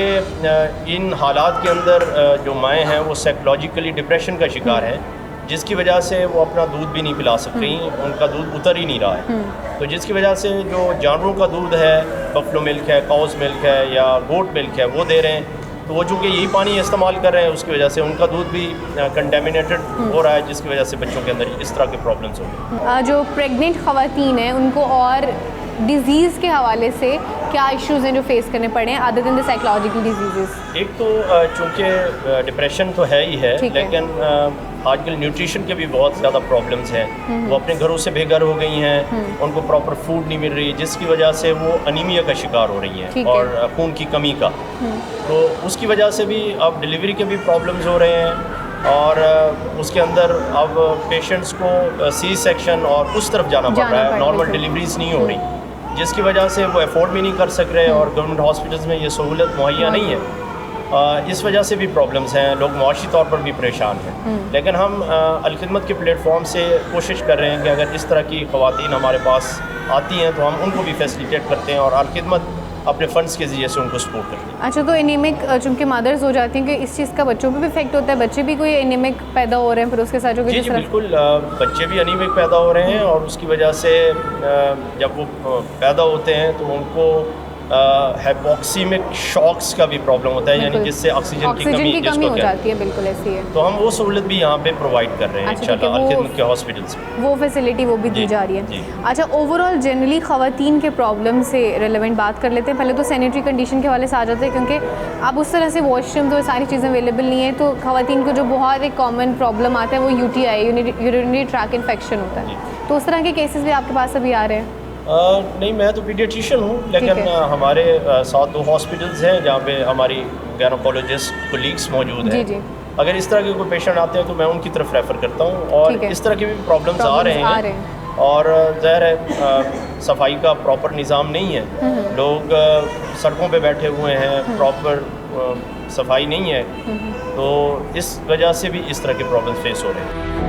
इन हालात के अंदर जो माएँ हैं वो साइकोलॉजिकली डिप्रेशन का शिकार हैं, जिसकी वजह से वो अपना दूध भी नहीं पिला सक रही, उनका दूध उतर ही नहीं रहा है। तो जिसकी वजह से जो जानवरों का दूध है, बफलो मिल्क है, काउस मिल्क है या गोट मिल्क है, वो दे रहे हैं, तो वो चूँकि यही पानी इस्तेमाल कर रहे हैं, उसकी वजह से उनका दूध भी कंटेमिनेटेड हो रहा है, जिसकी वजह से बच्चों के अंदर इस तरह के प्रॉब्लम्स हो रहे हैं। जो प्रेग्नेंट ख़वातीन हैं उनको और डिज़ीज़ के हवाले से क्या इश्यूज़ हैं जो फेस करने पड़े हैं other than the psychological disease? एक तो चूँकि डिप्रेशन तो है ही है, लेकिन आजकल न्यूट्रिशन के भी बहुत ज़्यादा प्रॉब्लम्स हैं। वो अपने घरों से बेघर हो गई हैं, उनको प्रॉपर फूड नहीं मिल रही, जिसकी वजह से वो अनीमिया का शिकार हो रही हैं और खून की कमी का। तो उसकी वजह से भी अब डिलीवरी के भी प्रॉब्लम्स हो रहे हैं। और उसके अंदर अब पेशेंट्स को सी सेक्शन और उस तरफ जाना पड़ रहा है, नॉर्मल डिलीवरीज नहीं हो रही, जिसकी वजह से वो अफोर्ड भी नहीं कर सक रहे और गवर्नमेंट हॉस्पिटल्स में ये सहूलत मुहैया नहीं है। इस वजह से भी प्रॉब्लम्स हैं, लोग मुआशी तौर पर भी परेशान हैं। लेकिन हम अल खिदमत के प्लेटफॉर्म से कोशिश कर रहे हैं कि अगर इस तरह की ख़वातीन हमारे पास आती हैं तो हम उनको भी फैसिलिटेट करते हैं और अल खिदमत अपने फंड्स के ज़रिए से उनको सपोर्ट करते हैं। अच्छा, तो एनीमिक चूँकि मदर्स हो जाती हैं कि इस चीज़ का बच्चों पे भी इफेक्ट होता है, बच्चे भी कोई एनीमिक पैदा हो रहे हैं फिर उसके साथ जो जी बिल्कुल, बच्चे भी एनीमिक पैदा हो रहे हैं और उसकी वजह से जब वो पैदा होते हैं तो उनको हाइपोक्सीमिक शॉक्स का भी प्रॉब्लम होता है, यानी जिससे ऑक्सीजन की कमी हो जाती है। बिल्कुल ऐसी है। तो हम वो सहूलत भी यहाँ पे प्रोवाइड कर रहे हैं इंशाल्लाह अल खिदमत के हॉस्पिटल्स में, वो फैसिलिटी वो भी दी जा रही है। अच्छा, ओवरऑल जनरली ख़वातीन के प्रॉब्लम से रिलेवेंट बात कर लेते हैं। पहले तो सैनिटरी कंडीशन के हवाले से आ जाते हैं, क्योंकि अब उस तरह से वॉशरूम तो सारी चीज़ें अवेलेबल नहीं है, तो ख़वातीन को जो बहुत एक कॉमन प्रॉब्लम आता है वो UTI यूरिनरी ट्रैक इन्फेक्शन होता है। तो उस तरह के केसेस भी आपके पास अभी आ रहे हैं? नहीं, मैं तो पीडियाट्रिशियन हूँ, लेकिन हमारे साथ 2 हॉस्पिटल्स हैं जहाँ पे हमारी गायनोकोलॉजिस्ट कोलीग्स मौजूद हैं। अगर इस तरह के कोई पेशेंट आते हैं तो मैं उनकी तरफ रेफ़र करता हूँ। और इस तरह के भी प्रॉब्लम्स आ रहे हैं और ज़ाहिर है सफाई का प्रॉपर निज़ाम नहीं है, लोग सड़कों पे बैठे हुए हैं, प्रॉपर सफाई नहीं है, तो इस वजह से भी इस तरह के प्रॉब्लम फेस हो रहे हैं।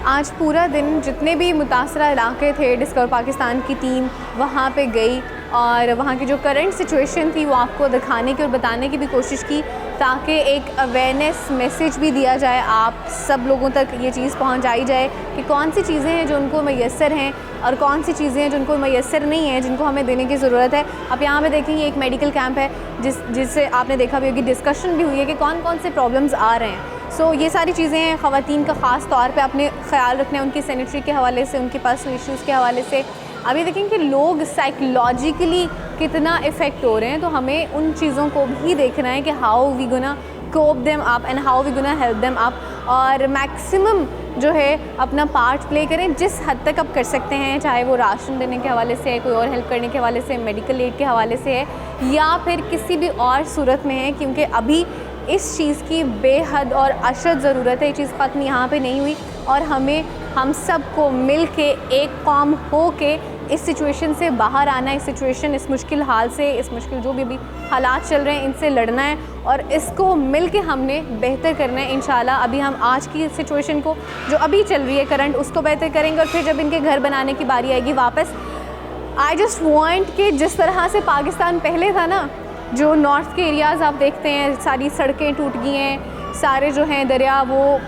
आज पूरा दिन जितने भी मुतासरा इलाके थे, डिस्कवर पाकिस्तान की टीम वहाँ पे गई और वहाँ की जो करंट सिचुएशन थी वो आपको दिखाने की और बताने की भी कोशिश की, ताकि एक अवेयरनेस मैसेज भी दिया जाए, आप सब लोगों तक ये चीज़ पहुँचाई जाए कि कौन सी चीज़ें हैं जो उनको मैसर हैं और कौन सी चीज़ें हैं जो उनको मैसर नहीं हैं, जिनको हमें देने की ज़रूरत है। अब यहाँ पे देखेंगे एक मेडिकल कैंप है जिससे आपने देखा भी होगी, डिस्कशन भी हुई है कि कौन कौन से प्रॉब्लम्स आ रहे हैं। सो ये सारी चीज़ें हैं, ख़वातीन का ख़ास तौर पे अपने ख्याल रखना है, उनकी सैनिटरी के हवाले से, उनके पर्सनल इश्यूज़ के हवाले से। अभी देखें कि लोग साइकोलॉजिकली कितना इफ़ेक्ट हो रहे हैं, तो हमें उन चीज़ों को भी देखना है कि how we gonna cope them up and how we gonna help them up. और मैक्सिमम जो है अपना पार्ट प्ले करें जिस हद तक आप कर सकते हैं, चाहे वो राशन देने के हवाले से है, कोई और हेल्प करने के हवाले से, मेडिकल एड के हवाले से है, या फिर किसी भी और सूरत में है, क्योंकि अभी इस चीज़ की बेहद और अशद ज़रूरत है। ये चीज़ ख़त्म यहाँ पे नहीं हुई और हम सबको मिल के एक कौम हो के इस सिचुएशन से बाहर आना है, इस मुश्किल हाल से, इस मुश्किल जो भी हालात चल रहे हैं इनसे लड़ना है और इसको मिल के हमने बेहतर करना है इंशाल्लाह। अभी हम आज की सिचुएशन को जो अभी चल रही है करंट, उसको बेहतर करेंगे और फिर जब इनके घर बनाने की बारी आएगी वापस, आई जस्ट वांट कि जिस तरह से पाकिस्तान पहले था ना, जो नॉर्थ के एरियाज़ आप देखते हैं सारी सड़कें टूट गई हैं, सारे जो हैं दरिया वो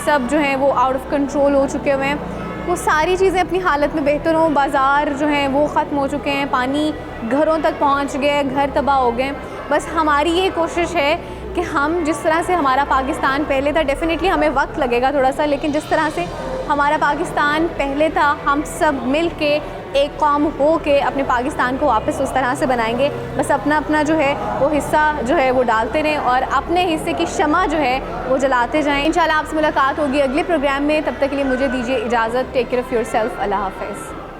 सब जो हैं वो आउट ऑफ कंट्रोल हो चुके हुए हैं, वो सारी चीज़ें अपनी हालत में बेहतर हों, बाज़ार जो हैं वो ख़त्म हो चुके हैं, पानी घरों तक पहुंच गए, घर तबाह हो गए। बस हमारी ये कोशिश है कि हम जिस तरह से हमारा पाकिस्तान पहले था, डेफ़िनेटली हमें वक्त लगेगा थोड़ा सा, लेकिन जिस तरह से हमारा पाकिस्तान पहले था हम सब मिल के एक कौम हो के अपने पाकिस्तान को वापस उस तरह से बनाएंगे। बस अपना अपना जो है वो हिस्सा जो है वो डालते रहें और अपने हिस्से की शमा जो है वो जलाते जाएं। इंशाल्लाह आपसे मुलाकात होगी अगले प्रोग्राम में, तब तक के लिए मुझे दीजिए इजाज़त। Take care of yourself. अल्लाह हाफ़िज़।